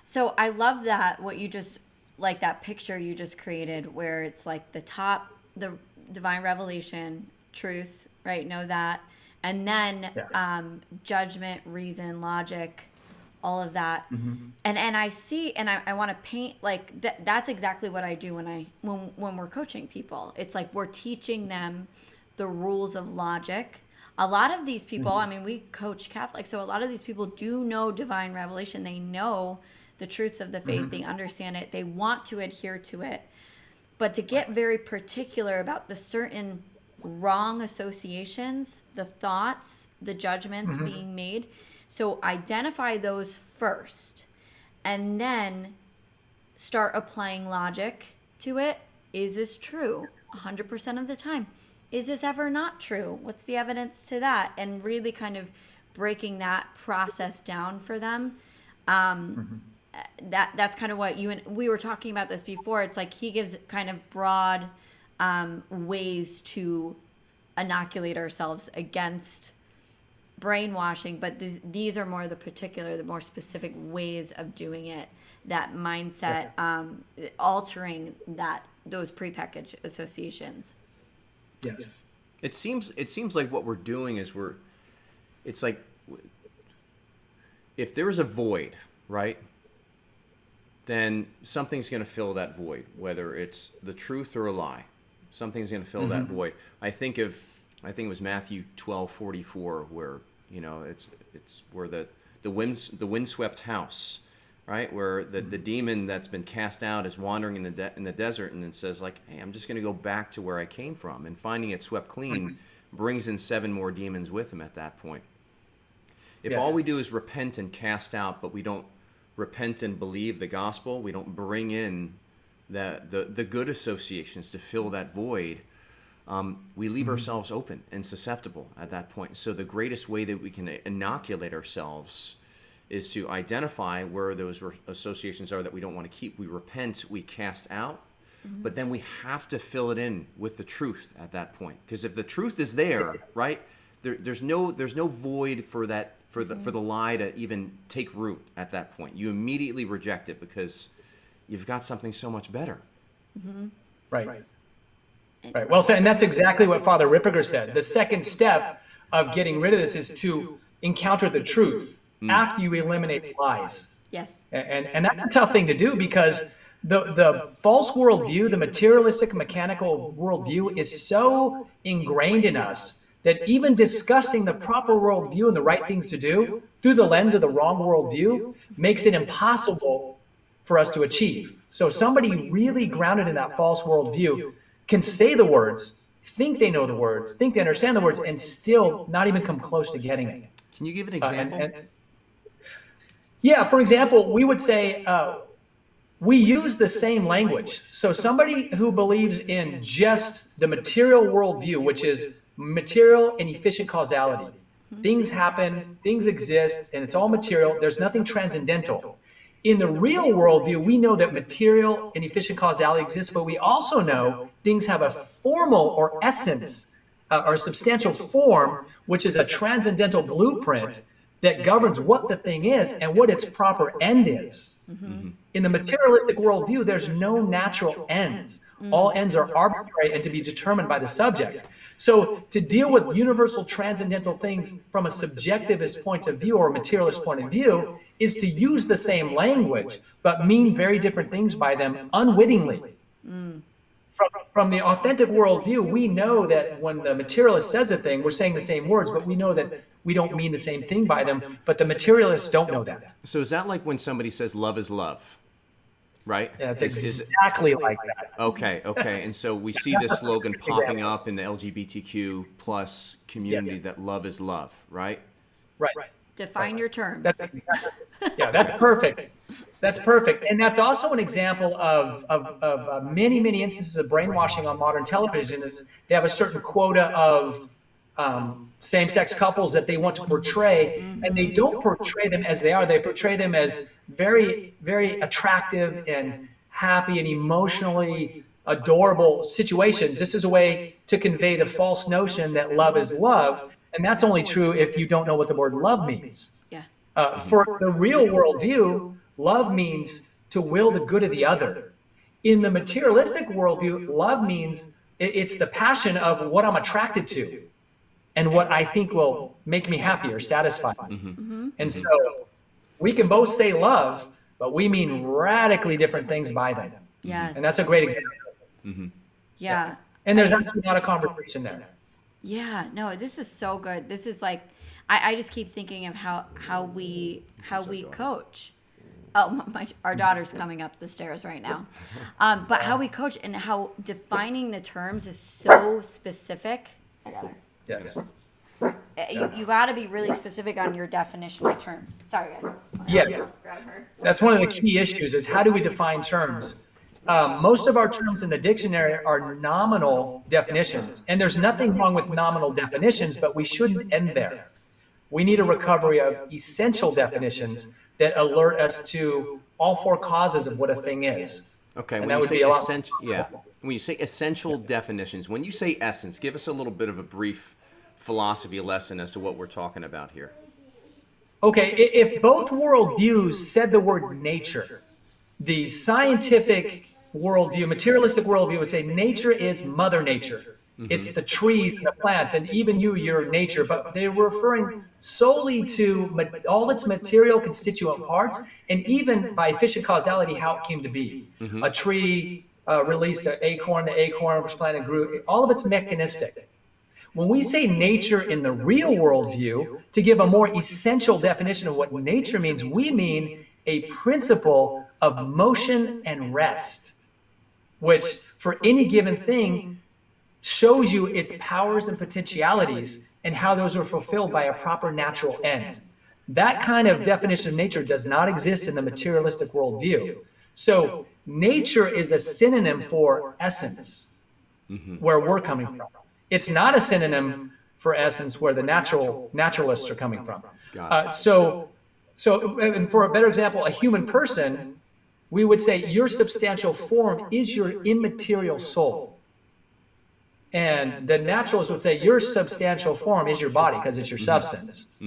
So I love that, what you just, like that picture you just created, where it's like the top, the divine revelation, truth, right? Know that. And then judgment, reason, logic, all of that. And I see, and I want to paint, like that's exactly what I do when we're coaching people. It's like we're teaching them the rules of logic. A lot of these people, I mean, we coach Catholics, so a lot of these people do know divine revelation. They know the truths of the faith. They understand it. They want to adhere to it. But to get very particular about the certain wrong associations, the thoughts, the judgments being made. So identify those first, and then start applying logic to it. Is this true 100% of the time? Is this ever not true? What's the evidence to that? And really kind of breaking that process down for them. That's kind of what you and we were talking about this before. It's like he gives kind of broad ways to inoculate ourselves against brainwashing, but these are more the more specific ways of doing it, that mindset, altering those prepackaged associations. Yes. It seems like what we're doing is it's like if there is a void, right? Then something's going to fill that void, whether it's the truth or a lie. Something's going to fill that void. I think it was Matthew 12:44, where it's where the windswept house, right, where the demon that's been cast out is wandering in the desert, and it says like, hey, I'm just going to go back to where I came from, and finding it swept clean brings in 7 more demons with him at that point. If all we do is repent and cast out, but we don't repent and believe the gospel, we don't bring in the good associations to fill that void, we leave ourselves open and susceptible at that point. So the greatest way that we can inoculate ourselves is to identify where those associations are that we don't want to keep. We repent, we cast out, but then we have to fill it in with the truth at that point. Because if the truth is there, right, there's no void for that. For the lie to even take root at that point. You immediately reject it because you've got something so much better. Right. Well said. And that's exactly what Father Ripperger said. The second step of getting rid of this is to encounter the truth after you eliminate lies. Yes. And that's a tough thing to do, because the false worldview, the materialistic, mechanical worldview is so ingrained in us that even discussing the proper worldview and the right things to do through the lens of the wrong worldview makes it impossible for us to achieve. So somebody really grounded in that false worldview can say the words, think they know the words, think they understand the words, and still not even come close to getting it. Can you give an example? For example, we would say, we use the same language. So somebody who believes in just the material worldview, which is material and efficient causality. Things happen, things exist, and it's all material. There's nothing transcendental. In the real worldview, we know that material and efficient causality exists, but we also know things have a formal or essence or substantial form, which is a transcendental blueprint that governs what the thing is and what its proper end is. In the materialistic worldview, there's no natural ends. All ends are arbitrary and to be determined by the subject. So to deal with universal transcendental things from a subjectivist point of view or a materialist point of view is to use the same language, but mean very different things by them unwittingly. From the authentic worldview, we know that when the materialist says a thing, we're saying the same words, but we know that we don't mean the same thing by them, but the materialists don't know that. So is that like when somebody says love is love, right? Yeah, it's exactly like that. Okay. And so we see this slogan popping up in the LGBTQ plus community that love is love, right? Right. Define your terms. That's perfect. That's perfect. And that's also an example of many, many instances of brainwashing on modern television. Is they have a certain quota of same-sex couples that they want to portray, and they don't portray them as they are. They portray them as very, very attractive and happy and emotionally adorable situations. This is a way to convey the false notion that love is love, and that's only true if you don't know what the word love means. Yeah. For the real worldview, love means to will the good of the other. In the materialistic worldview, love means it's the passion of what I'm attracted to and what I think will make me happy or satisfy me. And so we can both say love, but we mean radically different things by them. Yes. And that's a great example. Yeah. And there's actually not a conversation there. Yeah, no, this is so good. This is like, I just keep thinking of how we coach. Oh, our daughter's coming up the stairs right now. But how we coach and how defining the terms is so specific. I got her. Yes. you got to be really specific on your definition of terms. Sorry, guys. Yes. Grab her. That's one of the key issues is how do we define terms? Most of our terms in the dictionary are nominal definitions, and there's nothing wrong with nominal definitions, but we shouldn't end there. We need a recovery of essential definitions that alert us to all four causes of what a thing is. Okay, And when that you would say be a lot essential, when you say essential definitions, when you say essence, give us a little bit of a brief philosophy lesson as to what we're talking about here. Okay, if both worldviews said the word nature, the scientific worldview, materialistic worldview would say nature is Mother Nature. It's the trees and the plants, and even you're nature, but they're referring solely to all its material constituent parts, and even by efficient causality, how it came to be. A tree released an acorn, the acorn was planted and grew. All of it's mechanistic. When we say nature in the real worldview, to give a more essential definition of what nature means, we mean a principle of motion and rest, which for any given thing shows you its powers and potentialities and how those are fulfilled by a proper natural end. That kind of definition of nature does not exist in the materialistic worldview. So nature is a synonym for essence, where we're coming from. It's not a synonym for essence where the naturalists are coming from. So and for a better example, a human person, we would say your substantial form is your immaterial soul. And the naturalists would say your substantial form is your body because it's your substance.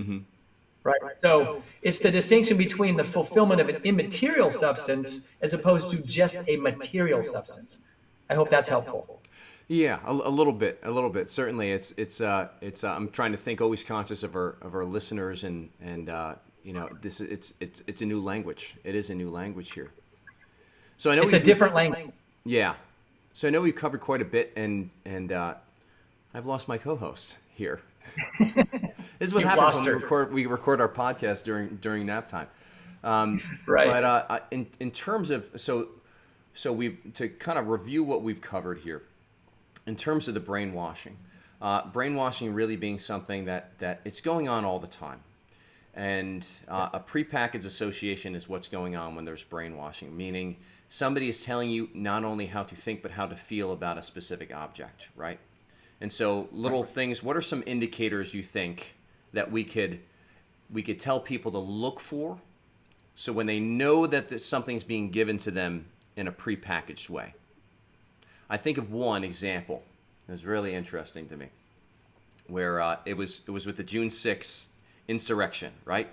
Right? So it's the distinction between the fulfillment of an immaterial substance as opposed to just a material substance. I hope that's helpful. Yeah, a little bit. Certainly, it's. I'm trying to think, always conscious of our listeners, and you know, it's a new language. It is a new language here. So I know it's a different language. Yeah. So I know we've covered quite a bit, and I've lost my co-host here. This is what happens when we record our podcast during nap time. Right. But in terms of so we've to kind of review what we've covered here. In terms of the brainwashing really being something that it's going on all the time. And a prepackaged association is what's going on when there's brainwashing, meaning somebody is telling you not only how to think, but how to feel about a specific object, right? And so little things, what are some indicators you think that we could tell people to look for so when they know that something's being given to them in a prepackaged way? I think of one example. It was really interesting to me, where it was with the June 6th insurrection, right?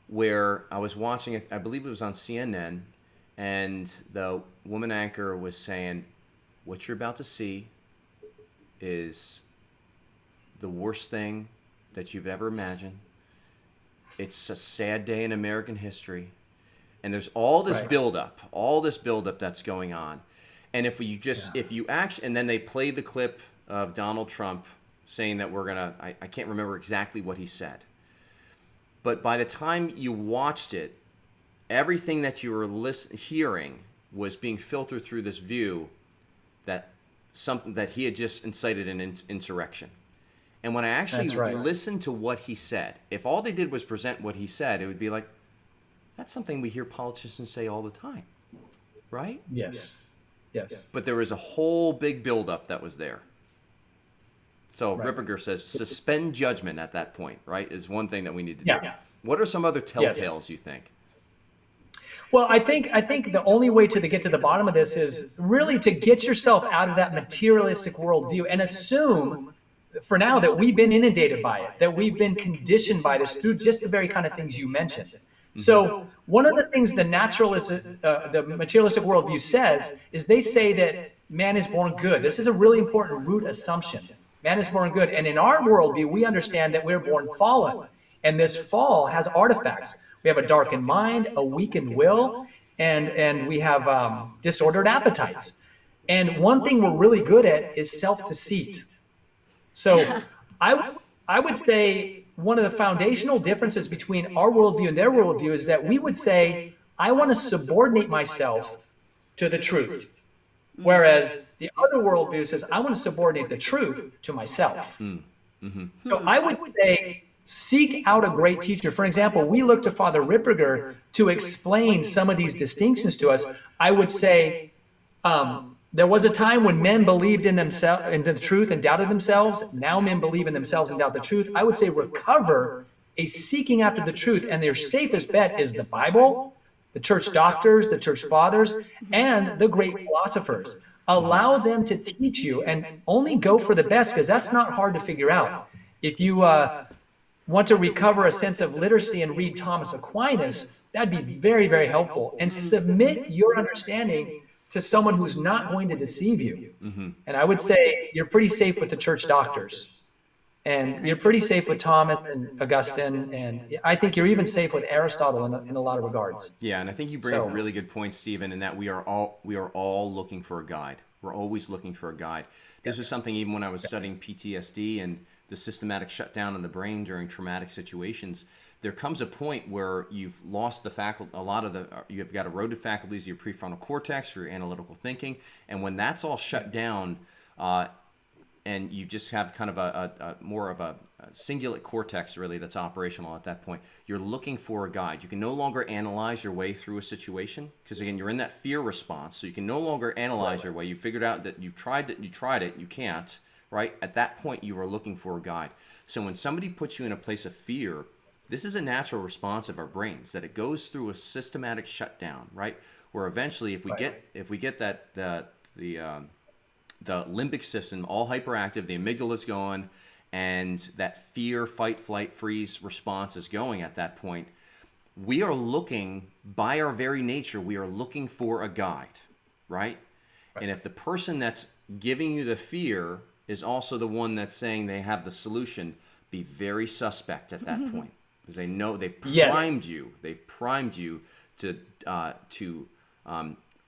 Where I was watching it, I believe it was on CNN, and the woman anchor was saying, "What you're about to see is the worst thing that you've ever imagined. It's a sad day in American history, and there's all this buildup that's going on." And if you actually, and then they played the clip of Donald Trump saying that I can't remember exactly what he said. But by the time you watched it, everything that you were hearing was being filtered through this view that he had just incited an insurrection. And when I actually listened to what he said, if all they did was present what he said, it would be like, that's something we hear politicians say all the time, right? Yes. But there was a whole big buildup that was there. So Ripperger says, suspend judgment at that point, right, is one thing that we need to do. What are some other telltales you think? Well, I think the only way to get to the bottom of this is really to get yourself out of that materialistic worldview and assume, for now, that we've been inundated by it, that we've been conditioned by this through just the very kind of things you mentioned. So one of the things the materialistic worldview says is they say that man is born good. This is a really important root assumption. Man is born good. And in our worldview, we understand that we're born fallen. And this fall has artifacts. We have a darkened mind, a weakened will, and we have disordered appetites. And one thing we're really good at is self-deceit. So I would say one of the foundational differences between our worldview and their worldview is that we would say, I want to subordinate myself to the truth. Whereas the other worldview says, I want to subordinate the truth to myself. So I would say seek out a great teacher. For example, we look to Father Ripperger to explain some of these distinctions to us. I would say there was a time when men believed in themselves, in the truth, and doubted themselves. Now men believe in themselves and doubt the truth. I would say recover a seeking after the truth, and their safest bet is the Bible, the church doctors, the church fathers, and the great philosophers. Allow them to teach you, and only go for the best, because that's not hard to figure out. If you want to recover a sense of literacy and read Thomas Aquinas, that'd be very, very helpful. And submit your understanding to someone who's not going to deceive you. And I would say you're pretty safe with the church doctors. And you're pretty safe with Thomas and Augustine, and I think you're even safe with Aristotle in a lot of regards. Yeah, and I think you bring up a really good point, Stephen, in that we are all looking for a guide. We're always looking for a guide. This is something even when I was studying PTSD and the systematic shutdown in the brain during traumatic situations, there comes a point where you've lost the you've got eroded faculties of your prefrontal cortex for your analytical thinking, and when that's all shut down, and you just have kind of a more of a cingulate cortex really that's operational at that point, you're looking for a guide. You can no longer analyze your way through a situation, because again, you're in that fear response, so you can no longer analyze your way. You figured out that you tried it, you can't, right? At that point, you are looking for a guide. So when somebody puts you in a place of fear, this is a natural response of our brains, that it goes through a systematic shutdown, right? Where eventually, if we get that the limbic system all hyperactive, the amygdala's going, and that fear, fight, flight, freeze response is going at that point, we are looking, by our very nature, we are looking for a guide, right? And if the person that's giving you the fear is also the one that's saying they have the solution, be very suspect at that point, because they know they've primed you. They've primed you to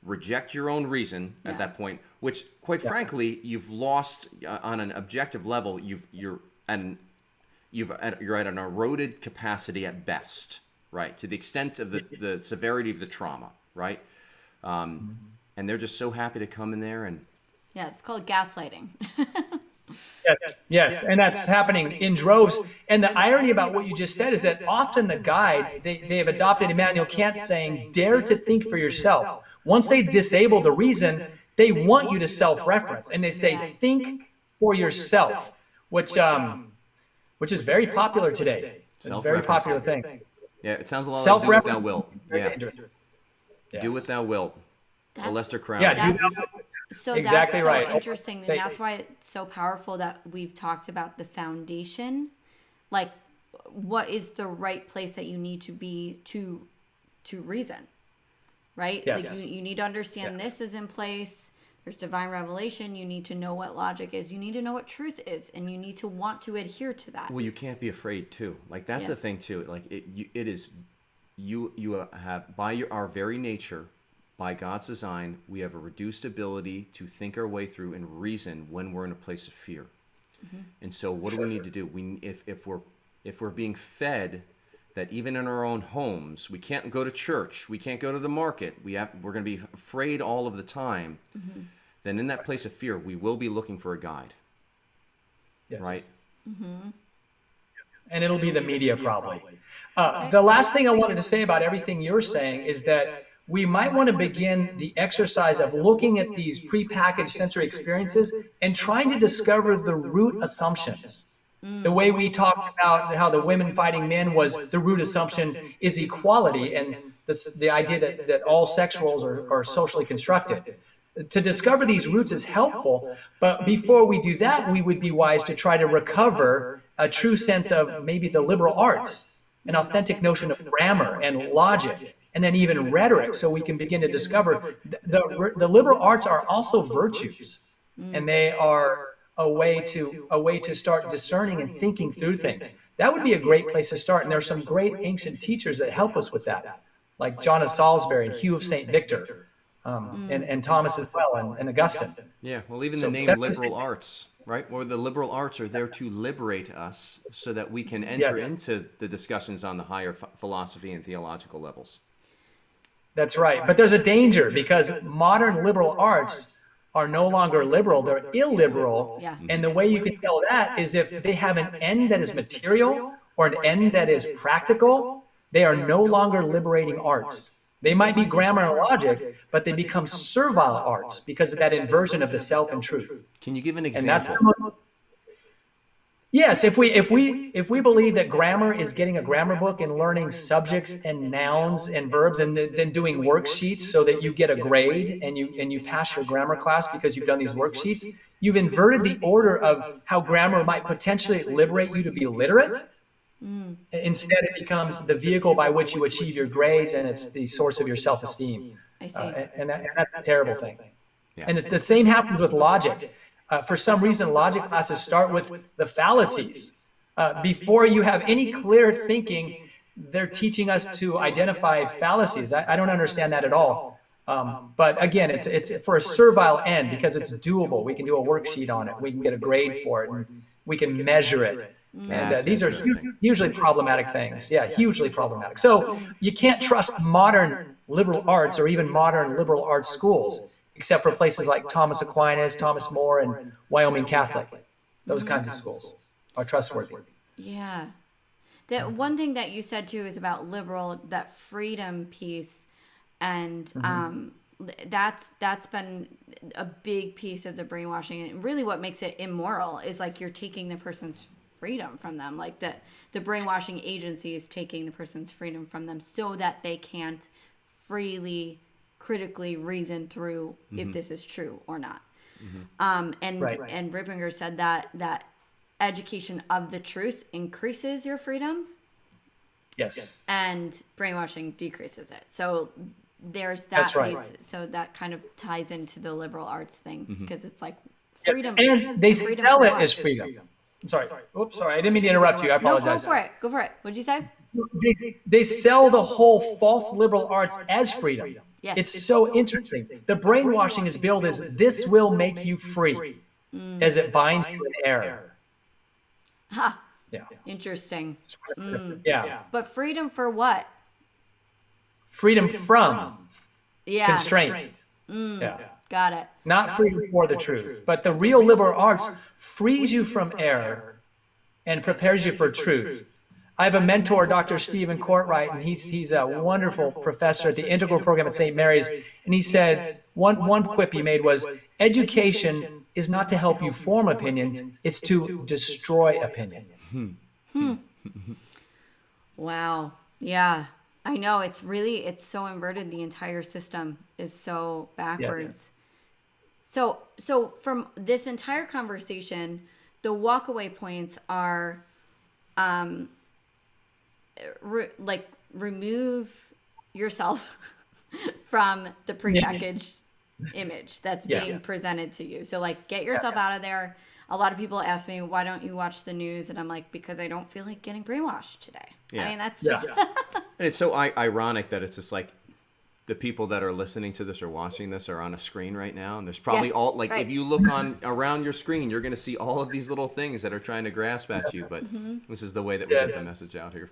reject your own reason at that point, which, quite frankly, you've lost on an objective level. You're at an eroded capacity at best, right? To the extent of the severity of the trauma, right? And they're just so happy to come in there and. Yeah, it's called gaslighting. Yes, and that's happening in droves. And the irony about what you just said is that often the guide, they have adopted Immanuel Kant saying, dare to think for yourself. Once they disable the reason, they want you to self-reference. And they say, think for yourself, which is very popular today. It's a very popular thing. Yeah, it sounds a lot like do what thou wilt. Yeah. Do what thou wilt. Lester Crown. Yeah, do So exactly that's so right. interesting, and that's why it's so powerful that we've talked about the foundation, like what is the right place that you need to be to reason, right? Yes. Like you need to understand this is in place. There's divine revelation. You need to know what logic is. You need to know what truth is, and you need to want to adhere to that. Well, you can't be afraid too. Like that's the thing too. Like it is, you have by our very nature. By God's design, we have a reduced ability to think our way through and reason when we're in a place of fear. And so what do we need to do? If we're being fed that even in our own homes, we can't go to church, we can't go to the market, we're going to be afraid all of the time, then in that place of fear, we will be looking for a guide. Right? And it'll be the media probably. The last thing I wanted to say about everything you're saying is that we might want to begin the exercise of looking at these prepackaged sensory experiences and trying to discover the root assumptions. The way we talked about how the women fighting men was the root assumption is equality, and the idea that all sex roles are socially constructed. To discover these roots is helpful, but before we do that, we would be wise to try to recover a true sense of maybe the liberal arts, an authentic notion of grammar and logic, and then even rhetoric, so we can begin to discover the liberal arts are also virtues, and they are a way to start discerning and thinking through things. That would be a great place to start, and there are some great ancient teachers that help us with that, like John of Salisbury and Hugh of St. Victor, and Thomas as well, and Augustine. Yeah, well, even the name liberal arts, right? Or the liberal arts are there to liberate us so that we can enter into the discussions on the higher philosophy and theological levels. That's right. But there's a danger, because modern liberal arts are no longer liberal, they're illiberal. Yeah. And the way you can tell that is if they have an end that is material or an end that is practical, they are no longer liberating arts. They might be grammar and logic, but they become servile arts because of that inversion of the self and truth. Can you give an And example? that's the most. Yes, if we believe that grammar is getting a grammar book and learning subjects and nouns and verbs and then doing worksheets so that you get a grade and you pass your grammar class because you've done these worksheets, you've inverted the order of how grammar might potentially liberate you to be literate. Instead, it becomes the vehicle by which you achieve your grades, and it's the source of your self-esteem. I see. And that's a terrible thing. Yeah. And the same happens with logic. For some reason, logic classes start with the fallacies. Before you have any clear thinking, they're teaching us to identify fallacies. I don't understand that at all. But again, it's for a servile end because it's doable. We can do a worksheet on it. We can get a grade for it. And we can measure it. And these are hugely problematic things. Yeah, hugely problematic. So you can't trust modern liberal arts or even modern liberal arts schools, except for places like Thomas Aquinas, Thomas More, and Wyoming Catholic. Those kinds of schools are trustworthy. Yeah. The one thing that you said too is about liberal, that freedom piece, and that's been a big piece of the brainwashing. And really what makes it immoral is like you're taking the person's freedom from them. Like the brainwashing agency is taking the person's freedom from them so that they can't freely critically reason through if this is true or not. And Rippinger said that education of the truth increases your freedom. Yes. And brainwashing decreases it. So there's that That's right. piece. So that kind of ties into the liberal arts thing because it's like Yes, freedom. and they freedom sell for it what? as freedom. I'm sorry. Oops, sorry. I didn't mean to interrupt you. I No, apologize. go for it. Go for it. What'd you say? They sell the whole false liberal arts as freedom. Yes. It's so interesting. The brainwashing is billed as this will make you free as it binds you in error. Ha. Yeah. Interesting. Yeah. But freedom for what? Freedom from Yeah. constraint. Yeah. Got it. Not freedom for the truth. But the real liberal arts frees you from error and prepares you for truth. I have a mentor, Dr. Steven Courtwright, and he's a wonderful professor at the Integral Program at St. Mary's. And he said, one quip he made was, education is not to help you form opinions, it's to destroy opinion. Wow. Yeah. I know. It's so inverted. The entire system is so backwards. So from this entire conversation, the walkaway points are, remove yourself from the prepackaged image that's being presented to you. So like get yourself out of there. A lot of people ask me, why don't you watch the news? And I'm like, because I don't feel like getting brainwashed today. Yeah. I mean, that's just... And it's so ironic that it's just like the people that are listening to this or watching this are on a screen right now. And there's probably if you look around your screen, you're going to see all of these little things that are trying to grasp at you. But this is the way that we get the message out here.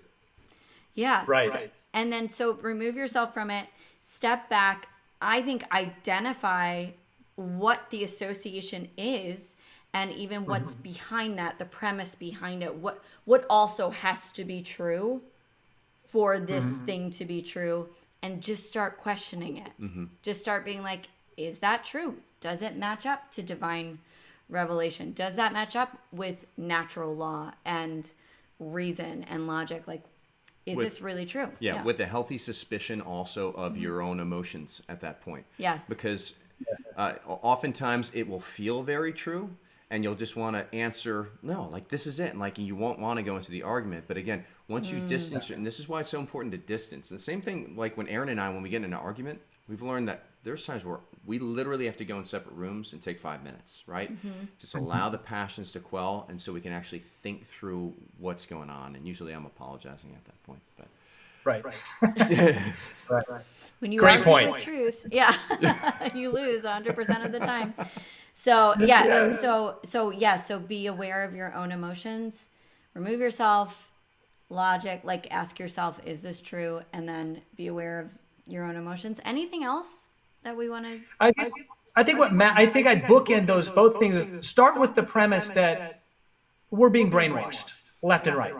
Yeah. Right. And then so remove yourself from it, step back. I think identify what the association is and even what's behind that, the premise behind it. What also has to be true for this thing to be true, and just start questioning it. Just start being like, is that true? Does it match up to divine revelation? Does that match up with natural law and reason and logic? Like, is this really true? Yeah, with a healthy suspicion also of your own emotions at that point. Yes. Because oftentimes it will feel very true, and you'll just want to answer, no, like this is it. And like you won't want to go into the argument. But again, once you distance, and this is why it's so important to distance. The same thing like when Aaron and I, when we get in an argument, we've learned that there's times where we literally have to go in separate rooms and take 5 minutes, right? Just allow the passions to quell, and so we can actually think through what's going on. And usually I'm apologizing at that point. But Right. When you Great argue point. with truth, you lose 100% of the time. So so be aware of your own emotions. Remove yourself. Logic, like ask yourself, is this true? And then be aware of your own emotions. Anything else that we want to? I think I'd bookend those both things. Start with the premise that we're being brainwashed left and right.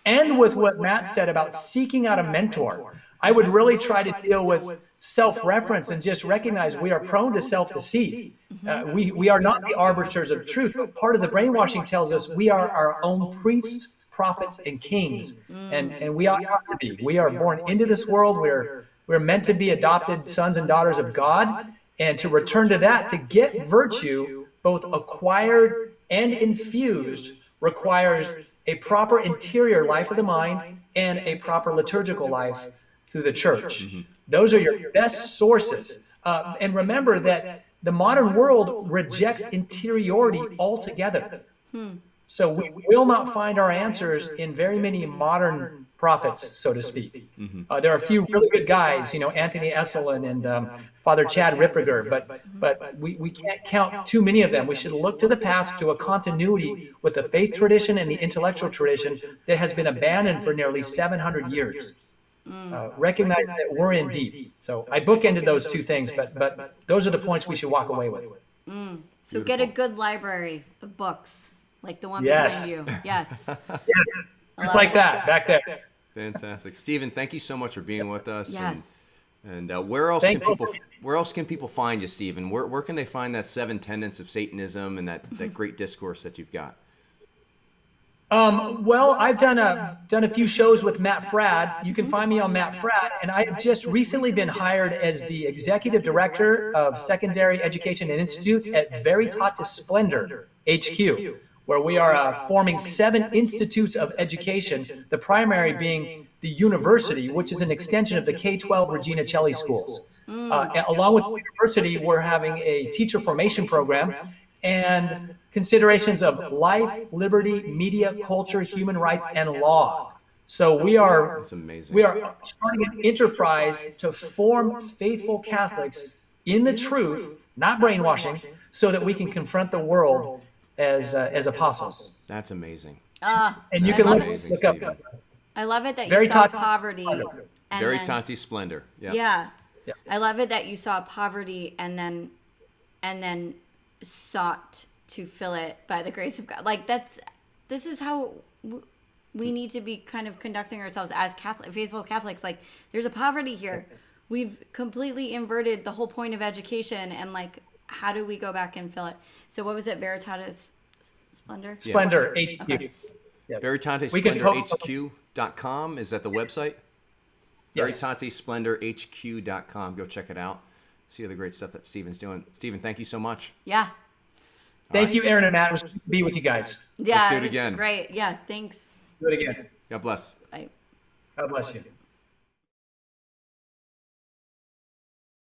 And with what Matt said about seeking out a mentor, I would really try to deal with self-reference and just recognize we are prone to self-deceit. We are not the arbiters of truth. Part of the brainwashing tells us we are our own priests, prophets, and kings, and we ought not to be. We are born into this world. We're meant to be adopted sons and daughters of God, and to return to that, to get virtue, both acquired and infused, requires a proper interior life of the mind and a proper liturgical life through the church. Those are your best sources. And remember that the modern world rejects interiority altogether. So we will not find our answers in very many modern prophets, so to speak. There are a few really good guys, Anthony Esselin and Father Chad Ripperger, but we can't count too many of them. We should look to the past, to a continuity with the faith tradition and the intellectual tradition that has been abandoned for nearly 700 years. Recognize that we're in deep. So I bookended those two things, but those are the points we should walk away with. So get a good library of books, like the one Yes. behind you. Yes. Just like that, back there. Fantastic. Stephen, thank you so much for being with us. Yes. And where else can people find you, Stephen? Where can they find that 7 Tenets of Satanism and that great discourse that you've got? Well, I've done a few shows with Matt Fradd. You can find me on Matt Fradd, and I've just recently been hired as the executive director of secondary education and institutes at Veritatis Splendor HQ, where we are forming 7 institutes of education, the primary being the university, which is an extension of the K-12 Regina Celli schools. Along with the university, we're having a teacher formation program and considerations of life, liberty, media, culture, human rights, and law. So we are starting an enterprise to form faithful Catholics in the truth, not brainwashing, so that we can confront the world as apostles. That's amazing. And you can look up. I love it that you saw poverty. Veritatis Splendor. Yeah. I love it that you saw poverty and then sought to fill it by the grace of God. Like this is how we need to be kind of conducting ourselves as faithful Catholics. Like there's a poverty here. We've completely inverted the whole point of education, and like, how do we go back and fill it? So what was it? Veritatis Splendor? Splendor HQ. Yes. VeritatesSplendorHQ.com. Is that the website? Yes. VeritatesSplendorHQ.com. Go check it out. See all the great stuff that Stephen's doing. Stephen, thank you so much. Yeah. Thank you, Aaron and Matt. It was good to be with you guys. Yeah, Let's do it again. Great. Yeah, thanks. Do it again. God bless. Bye. God bless you.